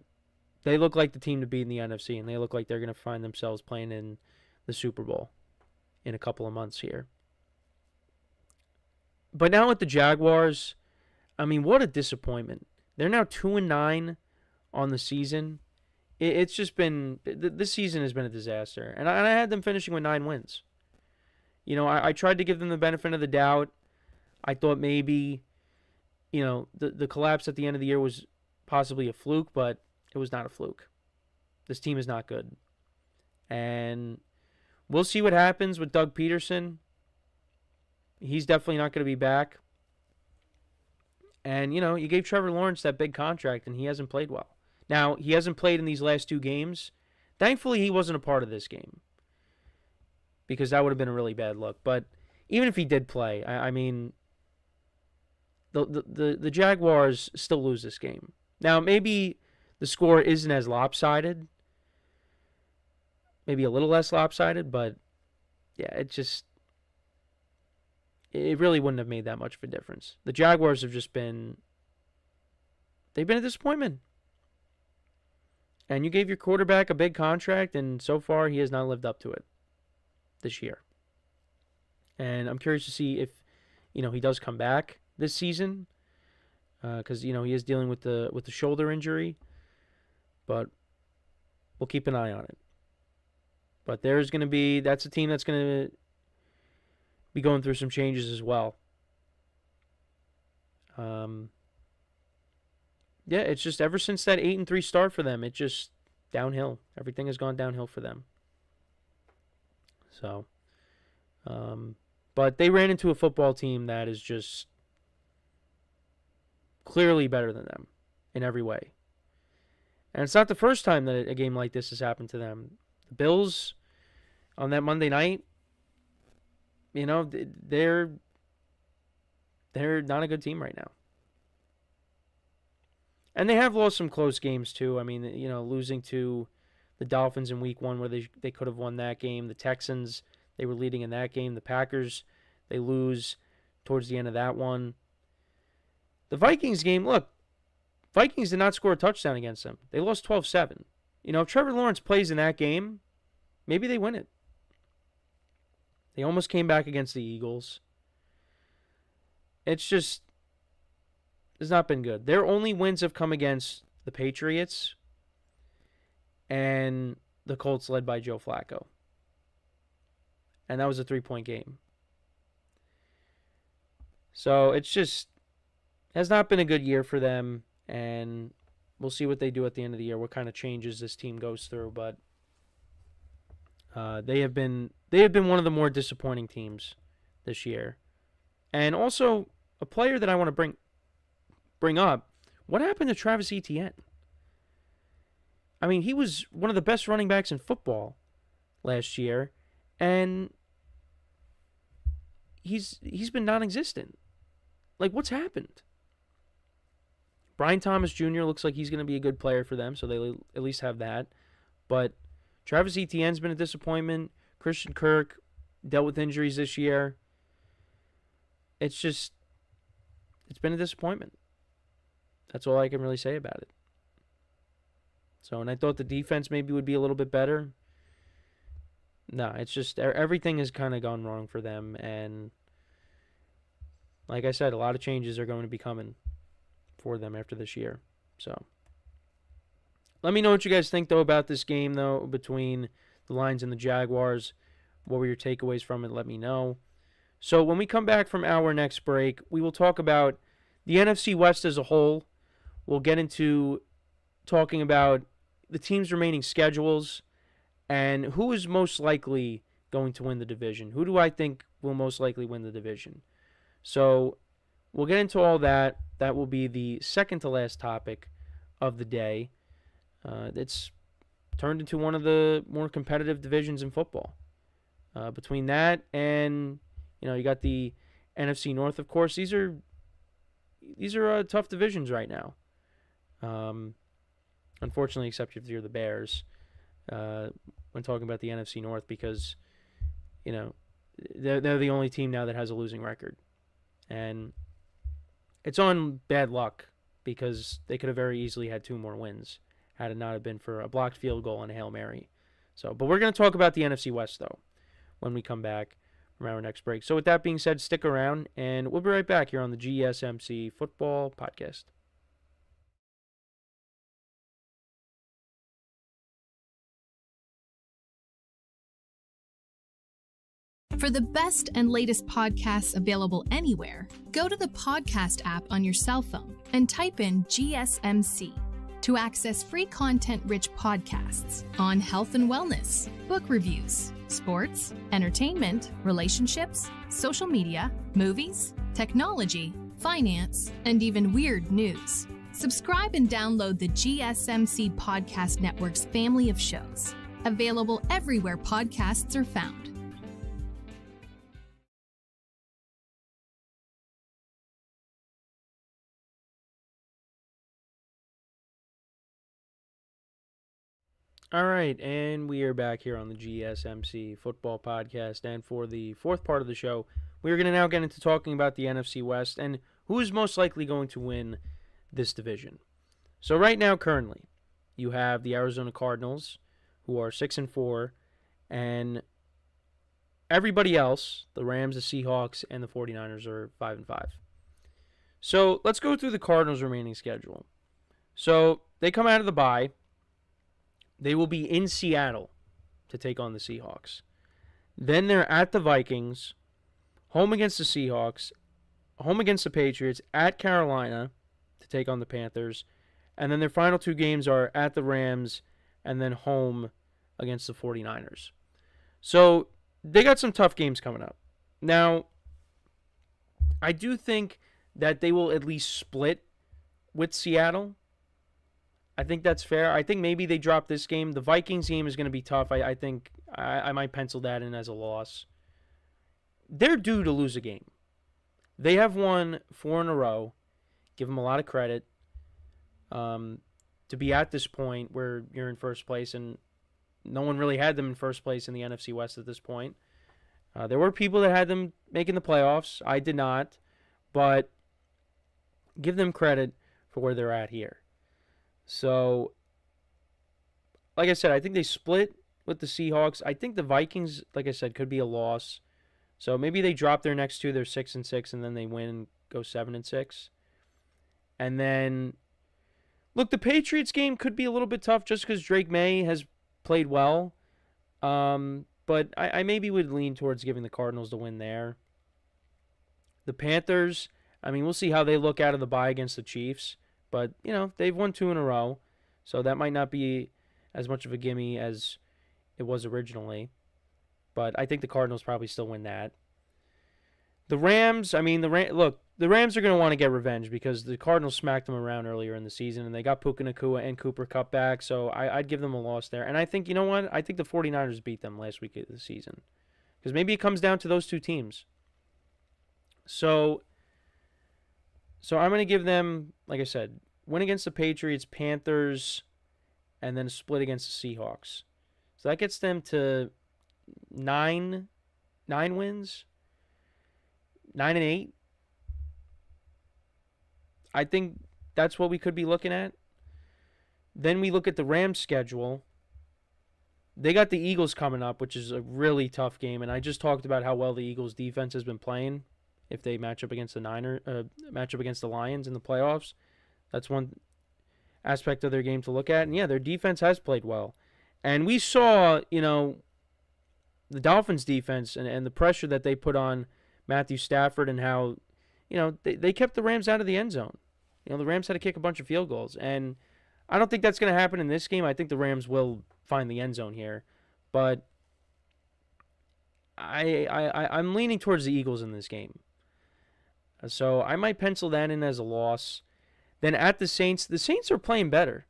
they look like the team to beat in the NFC, and they look like they're going to find themselves playing in the Super Bowl in a couple of months here. But now with the Jaguars, I mean, what a disappointment. They're now 2-9 on the season. It's just been, this season has been a disaster. And I had them finishing with 9 wins. You know, I tried to give them the benefit of the doubt. I thought maybe, you know, the collapse at the end of the year was possibly a fluke, but it was not a fluke. This team is not good. And we'll see what happens with Doug Peterson. He's definitely not going to be back. And, you know, you gave Trevor Lawrence that big contract, and he hasn't played well. Now, he hasn't played in these last 2 games. Thankfully, he wasn't a part of this game, because that would have been a really bad look. But even if he did play, I mean, the Jaguars still lose this game. Now, maybe the score isn't as lopsided, maybe a little less lopsided, but yeah, it really wouldn't have made that much of a difference. The Jaguars have just been, they've been a disappointment. And you gave your quarterback a big contract, and so far he has not lived up to it this year. And I'm curious to see if, you know, he does come back this season, because, you know, he is dealing with the shoulder injury. But we'll keep an eye on it. But that's a team that's going to be going through some changes as well. Yeah, it's just ever since that 8-3 start for them, it just downhill. Everything has gone downhill for them. So, but they ran into a football team that is just clearly better than them in every way. And it's not the first time that a game like this has happened to them. The Bills on that Monday night, you know, they're not a good team right now. And they have lost some close games too. I mean, you know, losing to the Dolphins in week 1 where they could have won that game. The Texans, they were leading in that game. The Packers, they lose towards the end of that one. The Vikings game, look, Vikings did not score a touchdown against them. They lost 12-7. You know, if Trevor Lawrence plays in that game, maybe they win it. They almost came back against the Eagles. It's not been good. Their only wins have come against the Patriots and the Colts led by Joe Flacco. And that was a 3-point game. So it's just has not been a good year for them, and we'll see what they do at the end of the year, what kind of changes this team goes through. But they have been one of the more disappointing teams this year. And also a player that I want to bring up, what happened to Travis Etienne? I mean, he was one of the best running backs in football last year, and he's been non-existent. Like, what's happened? Brian Thomas Jr. looks like he's going to be a good player for them, so they at least have that. But Travis Etienne's been a disappointment. Christian Kirk dealt with injuries this year. It's been a disappointment. That's all I can really say about it. So, and I thought the defense maybe would be a little bit better. No, it's just everything has kind of gone wrong for them. And like I said, a lot of changes are going to be coming for them after this year. So, let me know what you guys think, though, about this game, though, between the Lions and the Jaguars. What were your takeaways from it? Let me know. So, when we come back from our next break, we will talk about the NFC West as a whole. We'll get into talking about the team's remaining schedules and who is most likely going to win the division. Who do I think will most likely win the division? So we'll get into all that. That will be the second to last topic of the day. It's turned into one of the more competitive divisions in football. Between that and, you know, you got the NFC North, of course. These are tough divisions right now. Unfortunately, except if you're the Bears, when talking about the NFC North, because, you know, they're the only team now that has a losing record. And it's on bad luck because they could have very easily had 2 more wins had it not have been for a blocked field goal and a Hail Mary. So, but we're going to talk about the NFC West, though, when we come back from our next break. So with that being said, stick around, and we'll be right back here on the GSMC Football Podcast. For the best and latest podcasts available anywhere, go to the podcast app on your cell phone and type in GSMC to access free content-rich podcasts on health and wellness, book reviews, sports, entertainment, relationships, social media, movies, technology, finance, and even weird news. Subscribe and download the GSMC Podcast Network's family of shows, available everywhere podcasts are found. All right, and we are back here on the GSMC Football Podcast, and for the fourth part of the show, we are going to now get into talking about the NFC West and who is most likely going to win this division. So right now, currently, you have the Arizona Cardinals, who are 6-4, and everybody else, the Rams, the Seahawks, and the 49ers are 5-5. So let's go through the Cardinals' remaining schedule. So they come out of the bye. They will be in Seattle to take on the Seahawks. Then they're at the Vikings, home against the Seahawks, home against the Patriots, at Carolina to take on the Panthers, and then their final two games are at the Rams and then home against the 49ers. So they got some tough games coming up. Now, I do think that they will at least split with Seattle. I think that's fair. I think maybe they drop this game. The Vikings game is going to be tough. I think I might pencil that in as a loss. They're due to lose a game. They have won 4 in a row. Give them a lot of credit to be at this point where you're in first place, and no one really had them in first place in the NFC West at this point. There were people that had them making the playoffs. I did not, but give them credit for where they're at here. So, like I said, I think they split with the Seahawks. I think the Vikings, like I said, could be a loss. So maybe they drop their next two. They're 6-6, and then they win and go 7-6. And then, look, the Patriots game could be a little bit tough just because Drake May has played well. But I maybe would lean towards giving the Cardinals the win there. The Panthers, I mean, we'll see how they look out of the bye against the Chiefs. But, you know, they've won 2 in a row, so that might not be as much of a gimme as it was originally. But I think the Cardinals probably still win that. The Rams, I mean, the Rams are going to want to get revenge because the Cardinals smacked them around earlier in the season, and they got Puka Nacua and Cooper Kupp back, so I'd give them a loss there. And I think, you know what? I think the 49ers beat them last week of the season because maybe it comes down to those two teams. So I'm going to give them, like I said, win against the Patriots, Panthers, and then a split against the Seahawks. So that gets them to 9 wins, 9-8. I think that's what we could be looking at. Then we look at the Rams' schedule. They got the Eagles coming up, which is a really tough game, and I just talked about how well the Eagles' defense has been playing. If they match up against the Lions in the playoffs, that's one aspect of their game to look at. And yeah, their defense has played well, and we saw, you know, the Dolphins' defense and the pressure that they put on Matthew Stafford and how, you know, they kept the Rams out of the end zone. You know, the Rams had to kick a bunch of field goals, and I don't think that's going to happen in this game. I think the Rams will find the end zone here, but I'm leaning towards the Eagles in this game. So I might pencil that in as a loss. Then at the Saints are playing better.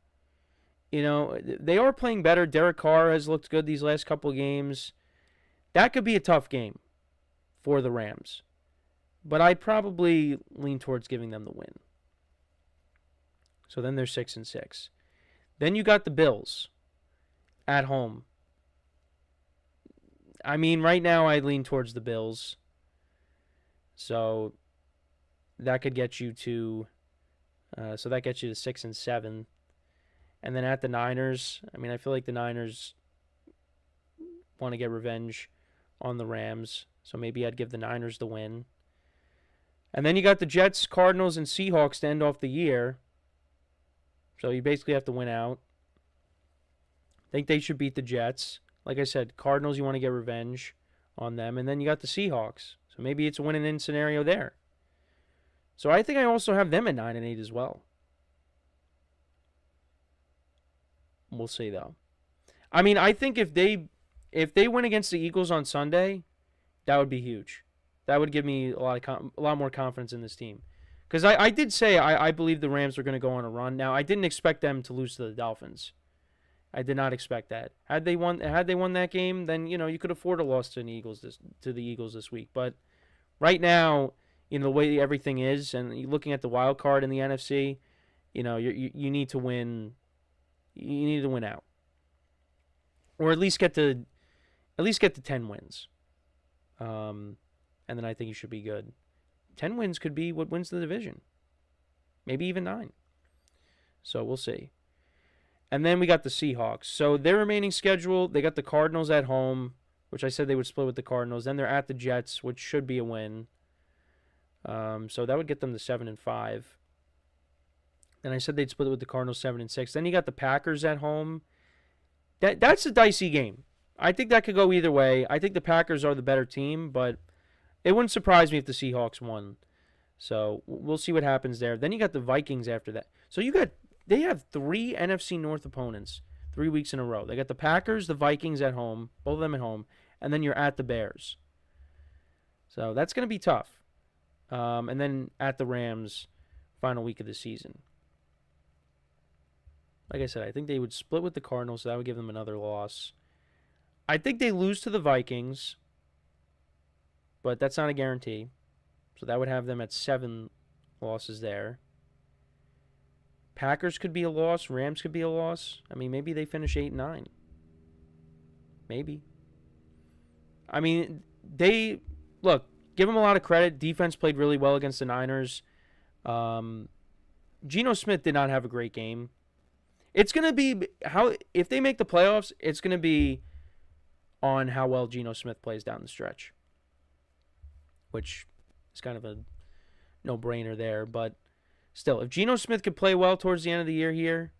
You know, they are playing better. Derek Carr has looked good these last couple of games. That could be a tough game for the Rams. But I'd probably lean towards giving them the win. So then they're 6-6. Then you got the Bills at home. I mean, right now I lean towards the Bills. So that could get you to 6-7. And then at the Niners, I mean, I feel like the Niners want to get revenge on the Rams. So maybe I'd give the Niners the win. And then you got the Jets, Cardinals, and Seahawks to end off the year. So you basically have to win out. I think they should beat the Jets. Like I said, Cardinals, you want to get revenge on them. And then you got the Seahawks. So maybe it's a win-and-in scenario there. So I think I also have them at 9-8 as well. We'll see, though. I mean, I think if they win against the Eagles on Sunday, that would be huge. That would give me a lot more confidence in this team. Because I did say I believe the Rams were going to go on a run. Now, I didn't expect them to lose to the Dolphins. I did not expect that. Had they won that game, then you could afford a loss to the Eagles this week. But right now, the way everything is, and looking at the wild card in the NFC, you need to win. You need to win out, or at least get to 10 wins. And then I think you should be good. 10 wins could be what wins the division. Maybe even 9. So we'll see. And then we got the Seahawks. So their remaining schedule, they got the Cardinals at home, which I said they would split with the Cardinals. Then they're at the Jets, which should be a win. So that would get them to 7-5. And I said they'd split it with the Cardinals 7-6. Then you got the Packers at home. That's a dicey game. I think that could go either way. I think the Packers are the better team, but it wouldn't surprise me if the Seahawks won. So we'll see what happens there. Then you got the Vikings after that. So they have 3 NFC North opponents 3 weeks in a row. They got the Packers, the Vikings at home, both of them at home, and then you're at the Bears. So that's going to be tough. And then at the Rams, final week of the season. Like I said, I think they would split with the Cardinals, so that would give them another loss. I think they lose to the Vikings, but that's not a guarantee. So that would have them at 7 losses there. Packers could be a loss. Rams could be a loss. I mean, maybe they finish 8-9. Maybe. I mean, give them a lot of credit. Defense played really well against the Niners. Geno Smith did not have a great game. It's going to be if they make the playoffs, it's going to be on how well Geno Smith plays down the stretch, which is kind of a no-brainer there. But still, if Geno Smith could play well towards the end of the year here,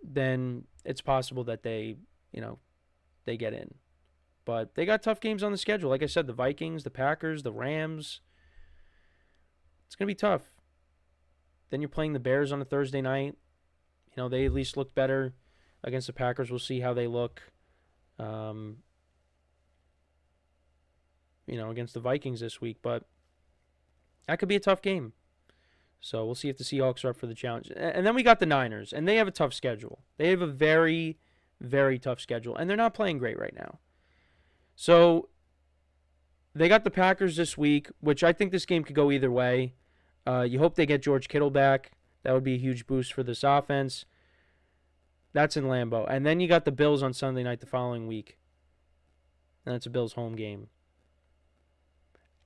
then it's possible that they get in. But they got tough games on the schedule. Like I said, the Vikings, the Packers, the Rams. It's going to be tough. Then you're playing the Bears on a Thursday night. They at least look better against the Packers. We'll see how they look, against the Vikings this week. But that could be a tough game. So we'll see if the Seahawks are up for the challenge. And then we got the Niners, and they have a tough schedule. They have a very, very tough schedule, and they're not playing great right now. So they got the Packers this week, which I think this game could go either way. You hope they get George Kittle back. That would be a huge boost for this offense. That's in Lambeau. And then you got the Bills on Sunday night the following week. And that's a Bills home game.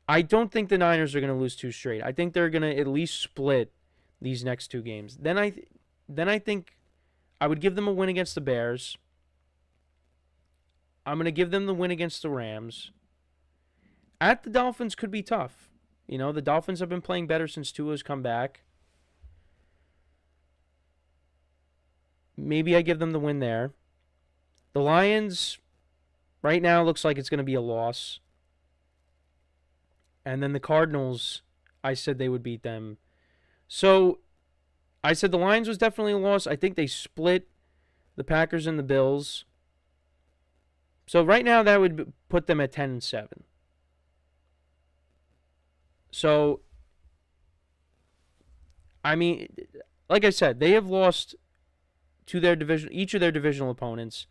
I don't think the Niners are going to lose 2 straight. I think they're going to at least split these next 2 games. Then I think I would give them a win against the Bears. I'm going to give them the win against the Rams. At the Dolphins could be tough. The Dolphins have been playing better since Tua's come back. Maybe I give them the win there. The Lions, right now, looks like it's going to be a loss. And then the Cardinals, I said they would beat them. So I said the Lions was definitely a loss. I think they split the Packers and the Bills. So right now that would put them at 10-7. So, I mean, like I said, they have lost to each of their divisional opponents.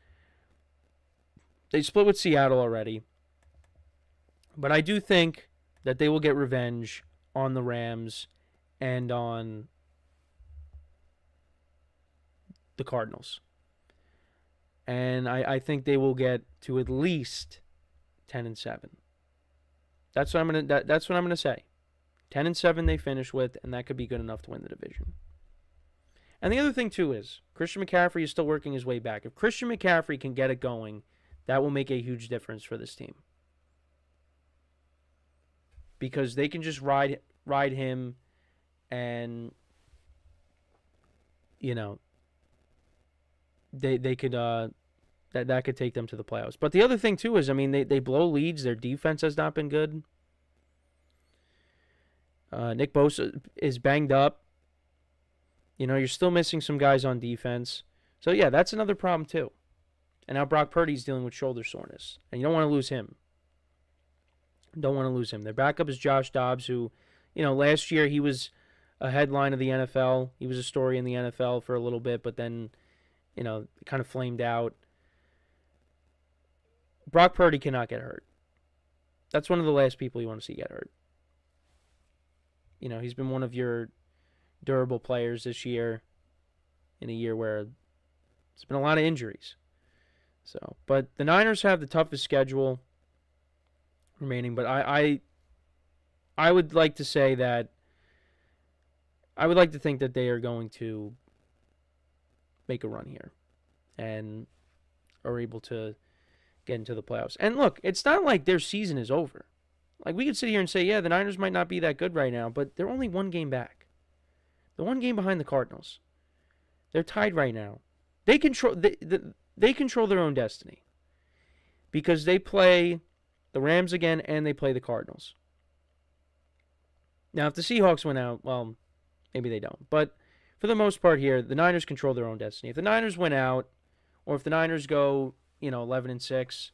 They split with Seattle already. But I do think that they will get revenge on the Rams and on the Cardinals. And I think they will get to at least 10-7. That's what I'm gonna say. 10-7 they finish with, and that could be good enough to win the division. And the other thing too is Christian McCaffrey is still working his way back. If Christian McCaffrey can get it going, that will make a huge difference for this team. because they can just ride him, and they could that could take them to the playoffs. But the other thing too is, I mean, they blow leads. Their defense has not been good. Nick Bosa is banged up. You're still missing some guys on defense. So yeah, that's another problem too. And now Brock Purdy's dealing with shoulder soreness, and you don't want to lose him. Their backup is Josh Dobbs, who, last year he was a headline of the NFL. He was a story in the NFL for a little bit, but then, kind of flamed out. Brock Purdy cannot get hurt. That's one of the last people you want to see get hurt. He's been one of your durable players this year, in a year where there's been a lot of injuries. So, but the Niners have the toughest schedule remaining, but I would like to say that I would like to think that they are going to make a run here and are able to get into the playoffs. And look, it's not like their season is over. Like, we could sit here and say, yeah, the Niners might not be that good right now, but they're only one game back. They're one game behind the Cardinals. They're tied right now. They control their own destiny, because they play the Rams again and they play the Cardinals. Now, if the Seahawks win out, well, maybe they don't. But for the most part here, the Niners control their own destiny. If the Niners win out, or if the Niners go, 11-6,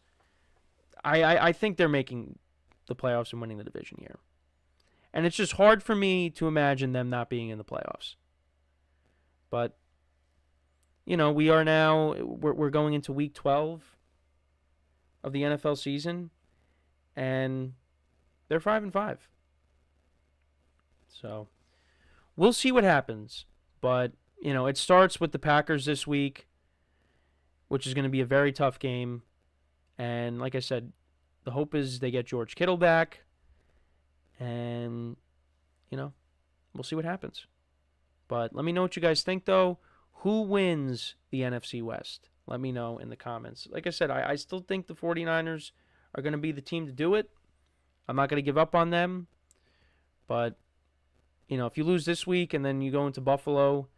I think they're making the playoffs and winning the division here. And it's just hard for me to imagine them not being in the playoffs. But, we are now, we're going into week 12 of the NFL season, and they're 5-5. So, we'll see what happens. But, it starts with the Packers this week, which is going to be a very tough game. And like I said, the hope is they get George Kittle back. And, we'll see what happens. But let me know what you guys think, though. Who wins the NFC West? Let me know in the comments. Like I said, I still think the 49ers are going to be the team to do it. I'm not going to give up on them. But, if you lose this week and then you go into Buffalo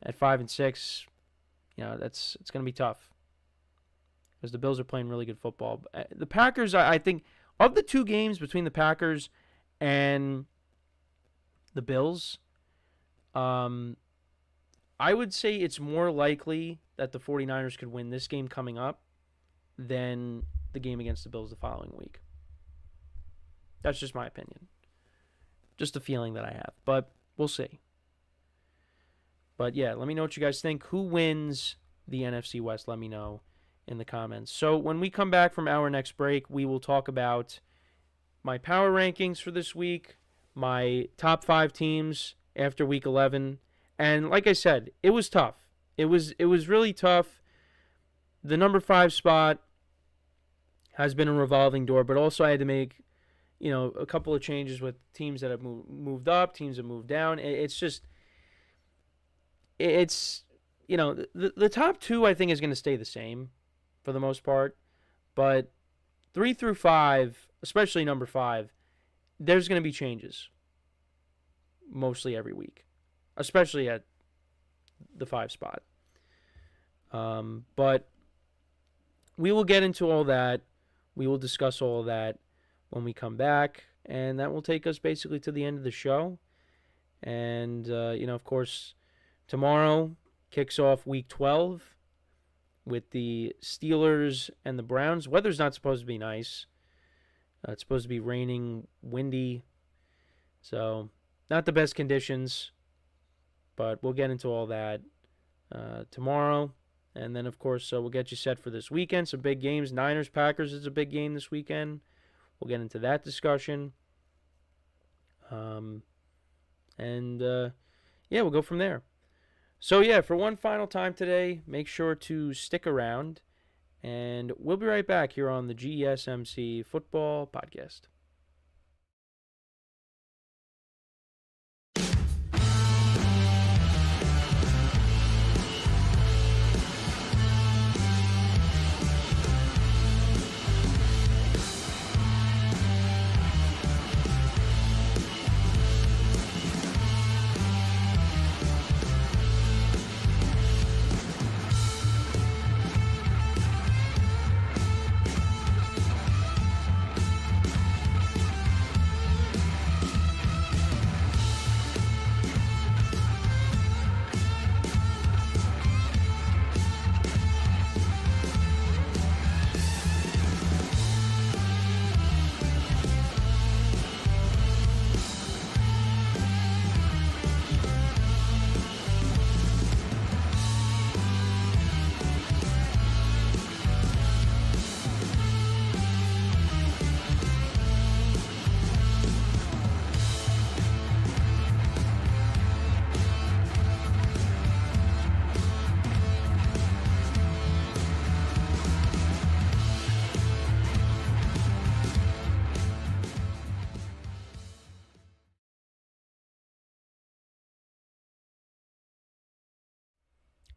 at 5-6, it's going to be tough, because the Bills are playing really good football. The Packers, I think, of the two games between the Packers and the Bills, I would say it's more likely that the 49ers could win this game coming up than the game against the Bills the following week. That's just my opinion. Just a feeling that I have. But we'll see. But yeah, let me know what you guys think. Who wins the NFC West? Let me know in the comments. So when we come back from our next break, we will talk about my power rankings for this week, my top 5 teams after week 11. And like I said, it was tough. It was really tough. The number 5 spot has been a revolving door, but also I had to make, a couple of changes with teams that have moved up, teams that moved down. The top 2 I think is going to stay the same for the most part, but 3 through 5, especially number 5, there's going to be changes mostly every week, especially at the 5 spot. But we will get into all that. We will discuss all of that when we come back, and that will take us basically to the end of the show. And, of course, tomorrow kicks off week 12 with the Steelers and the Browns. Weather's not supposed to be nice. It's supposed to be raining, windy. So, not the best conditions, but we'll get into all that tomorrow. And then, of course, we'll get you set for this weekend. Some big games. Niners, Packers is a big game this weekend. We'll get into that discussion. We'll go from there. So, yeah, for one final time today, make sure to stick around. And we'll be right back here on the GSMC Football Podcast.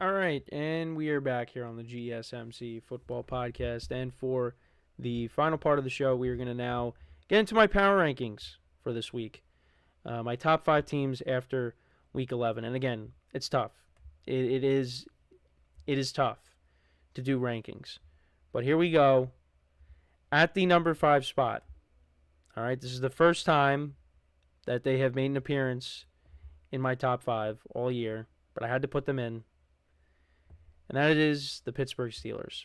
All right, and we are back here on the GSMC Football Podcast. And for the final part of the show, we are going to now get into my power rankings for this week. My top 5 teams after Week 11. And again, it's tough. It is tough to do rankings. But here we go. At the number 5 spot. All right, this is the first time that they have made an appearance in my top 5 all year. But I had to put them in. And that is the Pittsburgh Steelers.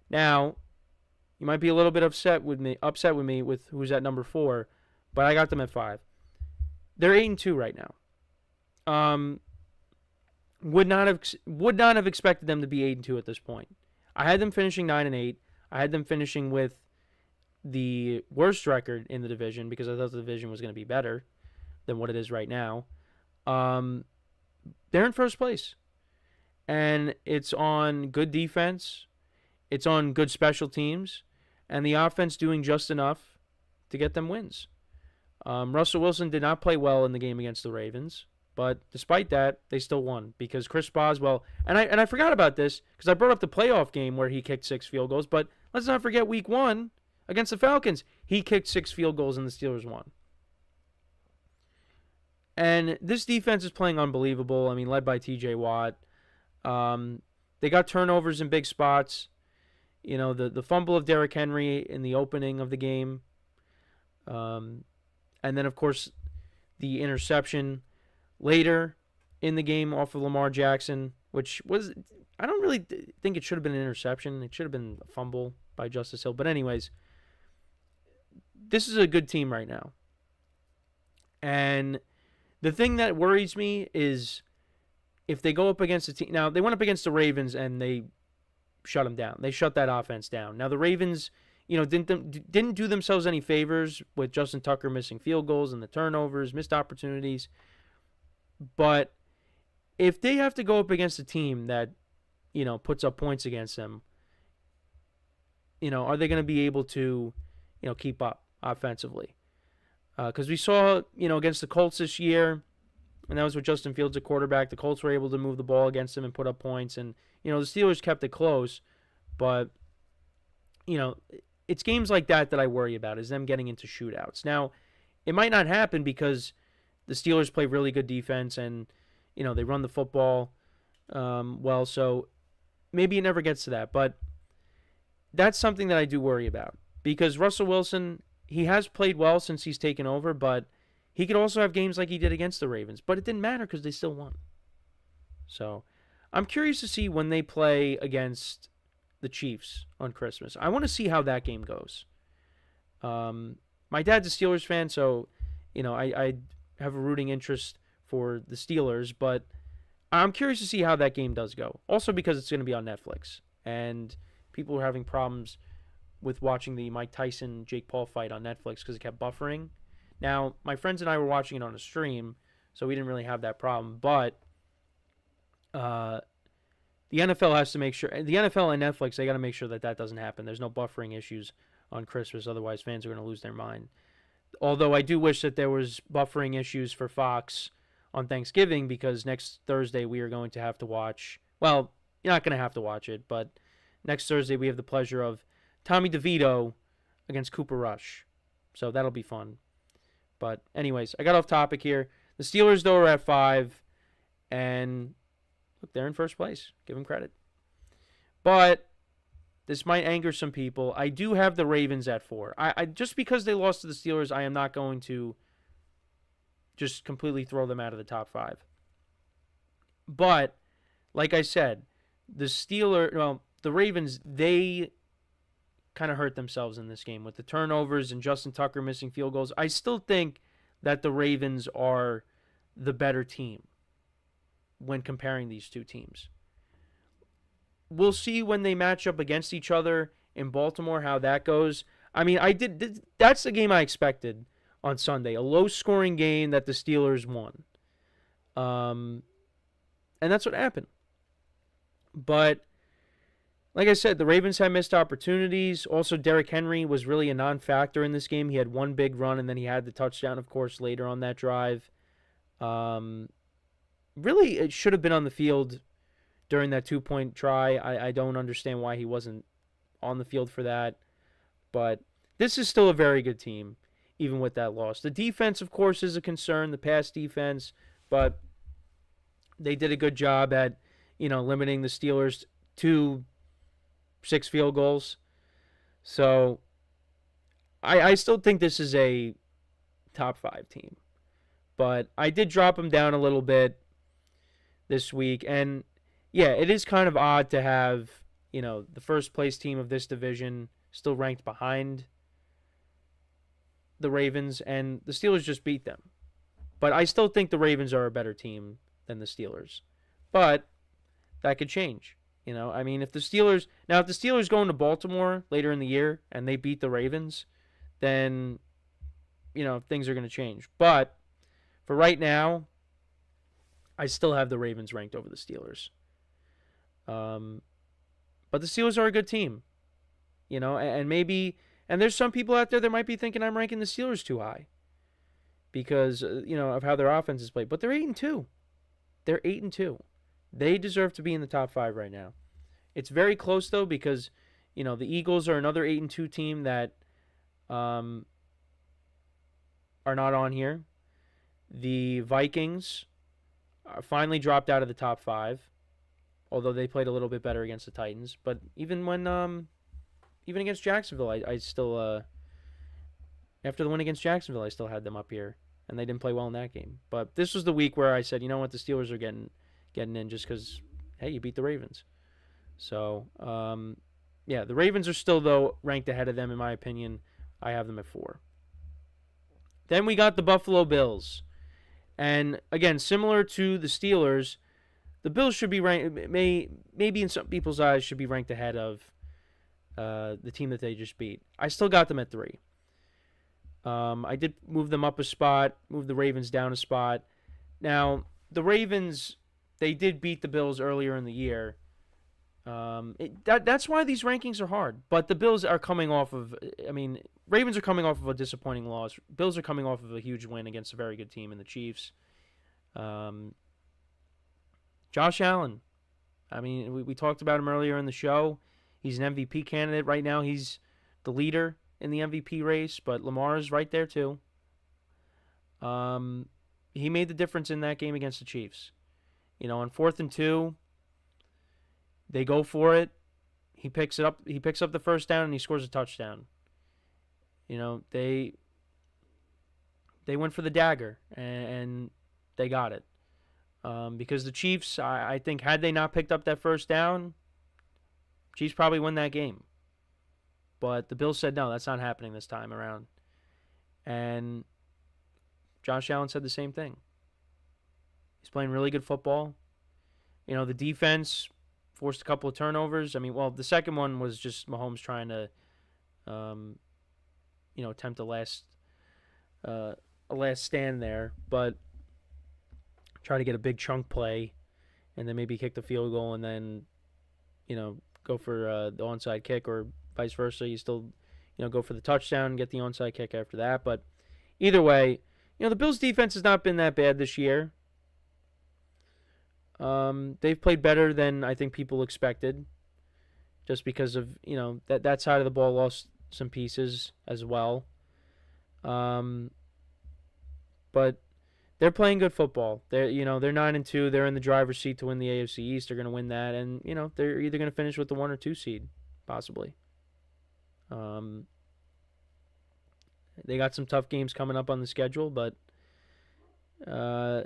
Now, you might be a little bit upset with me with who's at number 4, but I got them at 5. They're 8-2 right now. Would not have expected them to be 8-2 at this point. I had them finishing 9-8. I had them finishing with the worst record in the division because I thought the division was going to be better than what it is right now. They're in first place. And it's on good defense, it's on good special teams, and the offense doing just enough to get them wins. Russell Wilson did not play well in the game against the Ravens, but despite that, they still won because Chris Boswell, and I forgot about this because I brought up the playoff game where he kicked 6 field goals, but let's not forget Week 1 against the Falcons. He kicked 6 field goals and the Steelers won. And this defense is playing unbelievable. I mean, led by T.J. Watt. They got turnovers in big spots. You know, the fumble of Derrick Henry in the opening of the game. And then, of course, the interception later in the game off of Lamar Jackson, which was, I don't really think it should have been an interception. It should have been a fumble by Justice Hill. But anyways, this is a good team right now. And the thing that worries me is if they go up against a team. Now, they went up against the Ravens and they shut them down. They shut that offense down. Now, the Ravens, didn't do themselves any favors with Justin Tucker missing field goals and the turnovers, missed opportunities. But if they have to go up against a team that, puts up points against them, are they going to be able to, keep up offensively? Because we saw, against the Colts this year, and that was with Justin Fields at quarterback. The Colts were able to move the ball against them and put up points. And, the Steelers kept it close. But, it's games like that I worry about, is them getting into shootouts. Now, it might not happen because the Steelers play really good defense and, they run the football well. So maybe it never gets to that. But that's something that I do worry about. Because Russell Wilson, he has played well since he's taken over, but he could also have games like he did against the Ravens, but it didn't matter because they still won. So I'm curious to see when they play against the Chiefs on Christmas. I want to see how that game goes. My dad's a Steelers fan, so I have a rooting interest for the Steelers, but I'm curious to see how that game does go. Also because it's going to be on Netflix, and people were having problems with watching the Mike Tyson-Jake Paul fight on Netflix because it kept buffering. Now, my friends and I were watching it on a stream, so we didn't really have that problem. But the NFL has to make sure, the NFL and Netflix, they got to make sure that doesn't happen. There's no buffering issues on Christmas, otherwise fans are going to lose their mind. Although I do wish that there was buffering issues for Fox on Thanksgiving, because next Thursday we are going to have to watch, well, you're not going to have to watch it, but next Thursday we have the pleasure of Tommy DeVito against Cooper Rush. So that'll be fun. But anyways, I got off topic here. The Steelers, though, are at 5. And look, they're in first place. Give them credit. But this might anger some people. I do have the Ravens at 4. I just because they lost to the Steelers, I am not going to just completely throw them out of the top 5. But, like I said, the Ravens, they kind of hurt themselves in this game with the turnovers and Justin Tucker missing field goals. I still think that the Ravens are the better team when comparing these two teams. We'll see when they match up against each other in Baltimore how that goes. I mean, that's the game I expected on Sunday, a low-scoring game that the Steelers won. And that's what happened. But like I said, the Ravens had missed opportunities. Also, Derrick Henry was really a non-factor in this game. He had one big run, and then he had the touchdown, of course, later on that drive. Really, it should have been on the field during that 2-point try. I don't understand why he wasn't on the field for that. But this is still a very good team, even with that loss. The defense, of course, is a concern, the pass defense, but they did a good job at, limiting the Steelers to 6 field goals. So I still think this is a top 5 team. But I did drop them down a little bit this week. And, yeah, it is kind of odd to have, the first place team of this division still ranked behind the Ravens, and the Steelers just beat them. But I still think the Ravens are a better team than the Steelers. But that could change. If the Steelers go into Baltimore later in the year and they beat the Ravens, then, things are going to change. But for right now, I still have the Ravens ranked over the Steelers. But the Steelers are a good team, and there's some people out there that might be thinking I'm ranking the Steelers too high because, of how their offense is played. But they're 8-2. They're 8-2. They deserve to be in the top 5 right now. It's very close, though, because, the Eagles are another 8-2 team that are not on here. The Vikings finally dropped out of the top 5, although they played a little bit better against the Titans. But even against Jacksonville, I still, after the win against Jacksonville, I still had them up here, and they didn't play well in that game. But this was the week where I said, you know what, the Steelers are getting in just because, hey, you beat the Ravens. So, yeah, the Ravens are still, though, ranked ahead of them, in my opinion. I have them at 4. Then we got the Buffalo Bills. And, again, similar to the Steelers, the Bills should be ranked, maybe in some people's eyes, should be ranked ahead of the team that they just beat. I still got them at 3. I did move them up a spot, move the Ravens down a spot. Now, the Ravens, they did beat the Bills earlier in the year. That's why these rankings are hard. But the Bills are coming off of, Ravens are coming off of a disappointing loss. Bills are coming off of a huge win against a very good team in the Chiefs. Josh Allen. We talked about him earlier in the show. He's an MVP candidate right now. He's the leader in the MVP race, but Lamar is right there too. He made the difference in that game against the Chiefs. On 4th and 2, they go for it. He picks it up. He picks up the first down and he scores a touchdown. They went for the dagger and they got it. Because the Chiefs, I think, had they not picked up that first down, Chiefs probably win that game. But the Bills said, no, that's not happening this time around. And Josh Allen said the same thing. He's playing really good football. The defense forced a couple of turnovers. The second one was just Mahomes trying to, attempt a last stand there. But try to get a big chunk play and then maybe kick the field goal and then, go for the onside kick or vice versa. You still, go for the touchdown and get the onside kick after that. But either way, the Bills' defense has not been that bad this year. They've played better than I think people expected just because of, that side of the ball lost some pieces as well. But they're playing good football. They're 9-2. They're in the driver's seat to win the AFC East. They're going to win that, and they're either going to finish with the 1 or 2 seed, possibly. They got some tough games coming up on the schedule, but I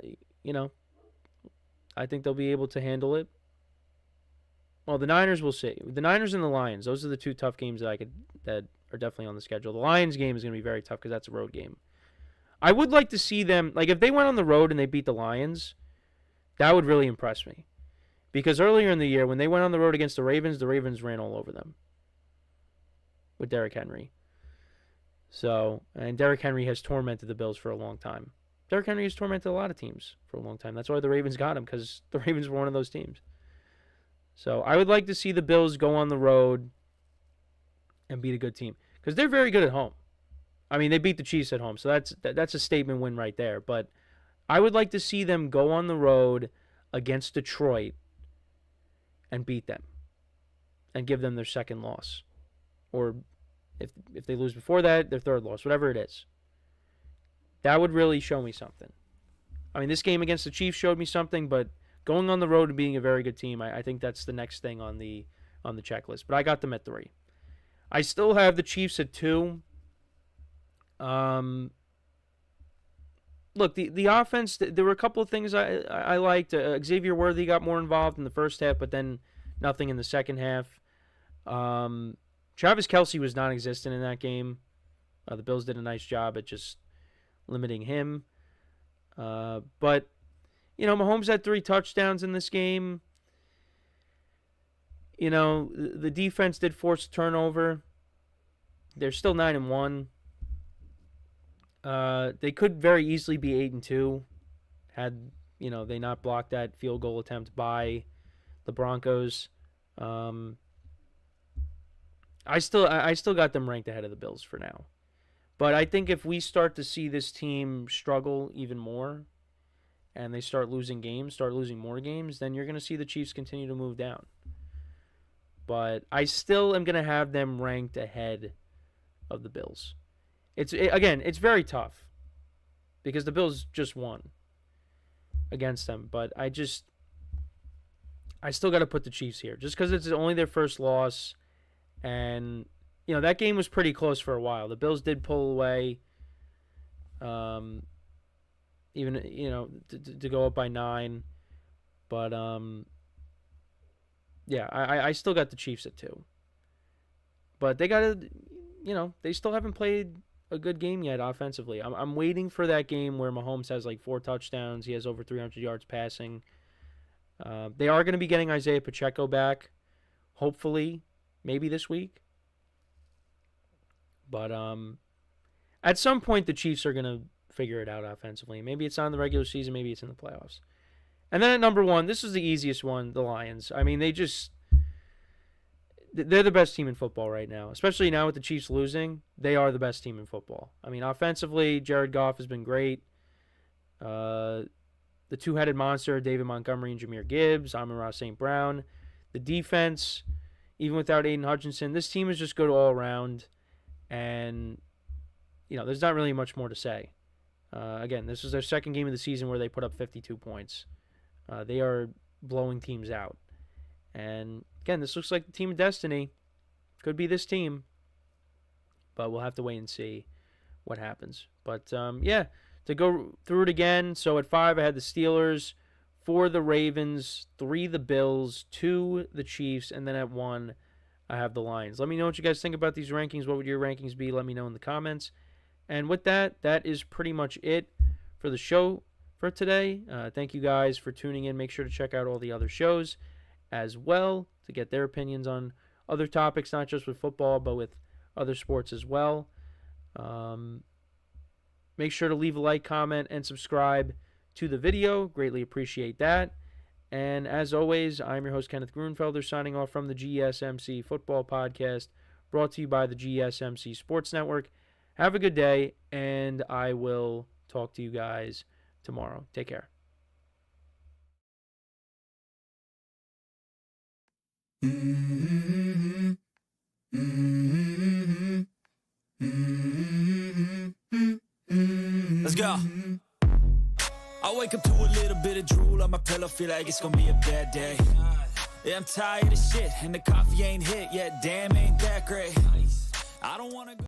think they'll be able to handle it. Well, the Niners, we'll see. The Niners and the Lions, those are the 2 tough games that are definitely on the schedule. The Lions game is going to be very tough because that's a road game. I would like to see them, if they went on the road and they beat the Lions, that would really impress me. Because earlier in the year, when they went on the road against the Ravens ran all over them with Derrick Henry. And Derrick Henry has tormented the Bills for a long time. Derrick Henry has tormented a lot of teams for a long time. That's why the Ravens got him, because the Ravens were one of those teams. So I would like to see the Bills go on the road and beat a good team, because they're very good at home. They beat the Chiefs at home, so that's a statement win right there. But I would like to see them go on the road against Detroit and beat them and give them their second loss. Or if they lose before that, their third loss, whatever it is. That would really show me something. I mean, this game against the Chiefs showed me something, but going on the road and being a very good team, I think that's the next thing on the checklist. But I got them at 3. I still have the Chiefs at 2. Look, the offense, there were a couple of things I liked. Xavier Worthy got more involved in the first half, but then nothing in the second half. Travis Kelce was non-existent in that game. The Bills did a nice job at just limiting him. But, Mahomes had 3 touchdowns in this game. The defense did force a turnover. They're still 9-1. They could very easily be 8-2 had, they not blocked that field goal attempt by the Broncos. I still got them ranked ahead of the Bills for now. But I think if we start to see this team struggle even more and they start losing more games, then you're going to see the Chiefs continue to move down. But I still am going to have them ranked ahead of the Bills. It's very tough because the Bills just won against them. But I still got to put the Chiefs here just because it's only their first loss. And, that game was pretty close for a while. The Bills did pull away, even, to go up by 9. But, yeah, I still got the Chiefs at 2. But they got to, they still haven't played a good game yet offensively. I'm waiting for that game where Mahomes has like 4 touchdowns. He has over 300 yards passing. They are going to be getting Isaiah Pacheco back, hopefully, maybe this week. But at some point, the Chiefs are going to figure it out offensively. Maybe it's not in the regular season. Maybe it's in the playoffs. And then at number 1, this is the easiest one, the Lions. I mean, they're the best team in football right now. Especially now with the Chiefs losing, they are the best team in football. I mean, offensively, Jared Goff has been great. The two-headed monster, David Montgomery and Jahmyr Gibbs, Amon-Ra St. Brown. The defense, even without Aiden Hutchinson, this team is just good all around. And, there's not really much more to say. Again, this is their second game of the season where they put up 52 points. They are blowing teams out. And, again, this looks like the team of destiny. Could be this team. But we'll have to wait and see what happens. But, to go through it again. So at 5, I had the Steelers, 4 the Ravens, 3 the Bills, 2 the Chiefs, and then at 1, I have the Lions. Let me know what you guys think about these rankings. What would your rankings be? Let me know in the comments. And with that is pretty much it for the show for today. Thank you guys for tuning in. Make sure to check out all the other shows as well to get their opinions on other topics, not just with football, but with other sports as well. Make sure to leave a like, comment, and subscribe to the video. Greatly appreciate that. And as always, I'm your host, Kenneth Grunfelder, signing off from the GSMC Football Podcast, brought to you by the GSMC Sports Network. Have a good day, and I will talk to you guys tomorrow. Take care. Let's go. I wake up to a little bit of drool on my pillow, feel like it's gonna be a bad day. Yeah, I'm tired of shit, and the coffee ain't hit yet, damn, ain't that great. I don't wanna go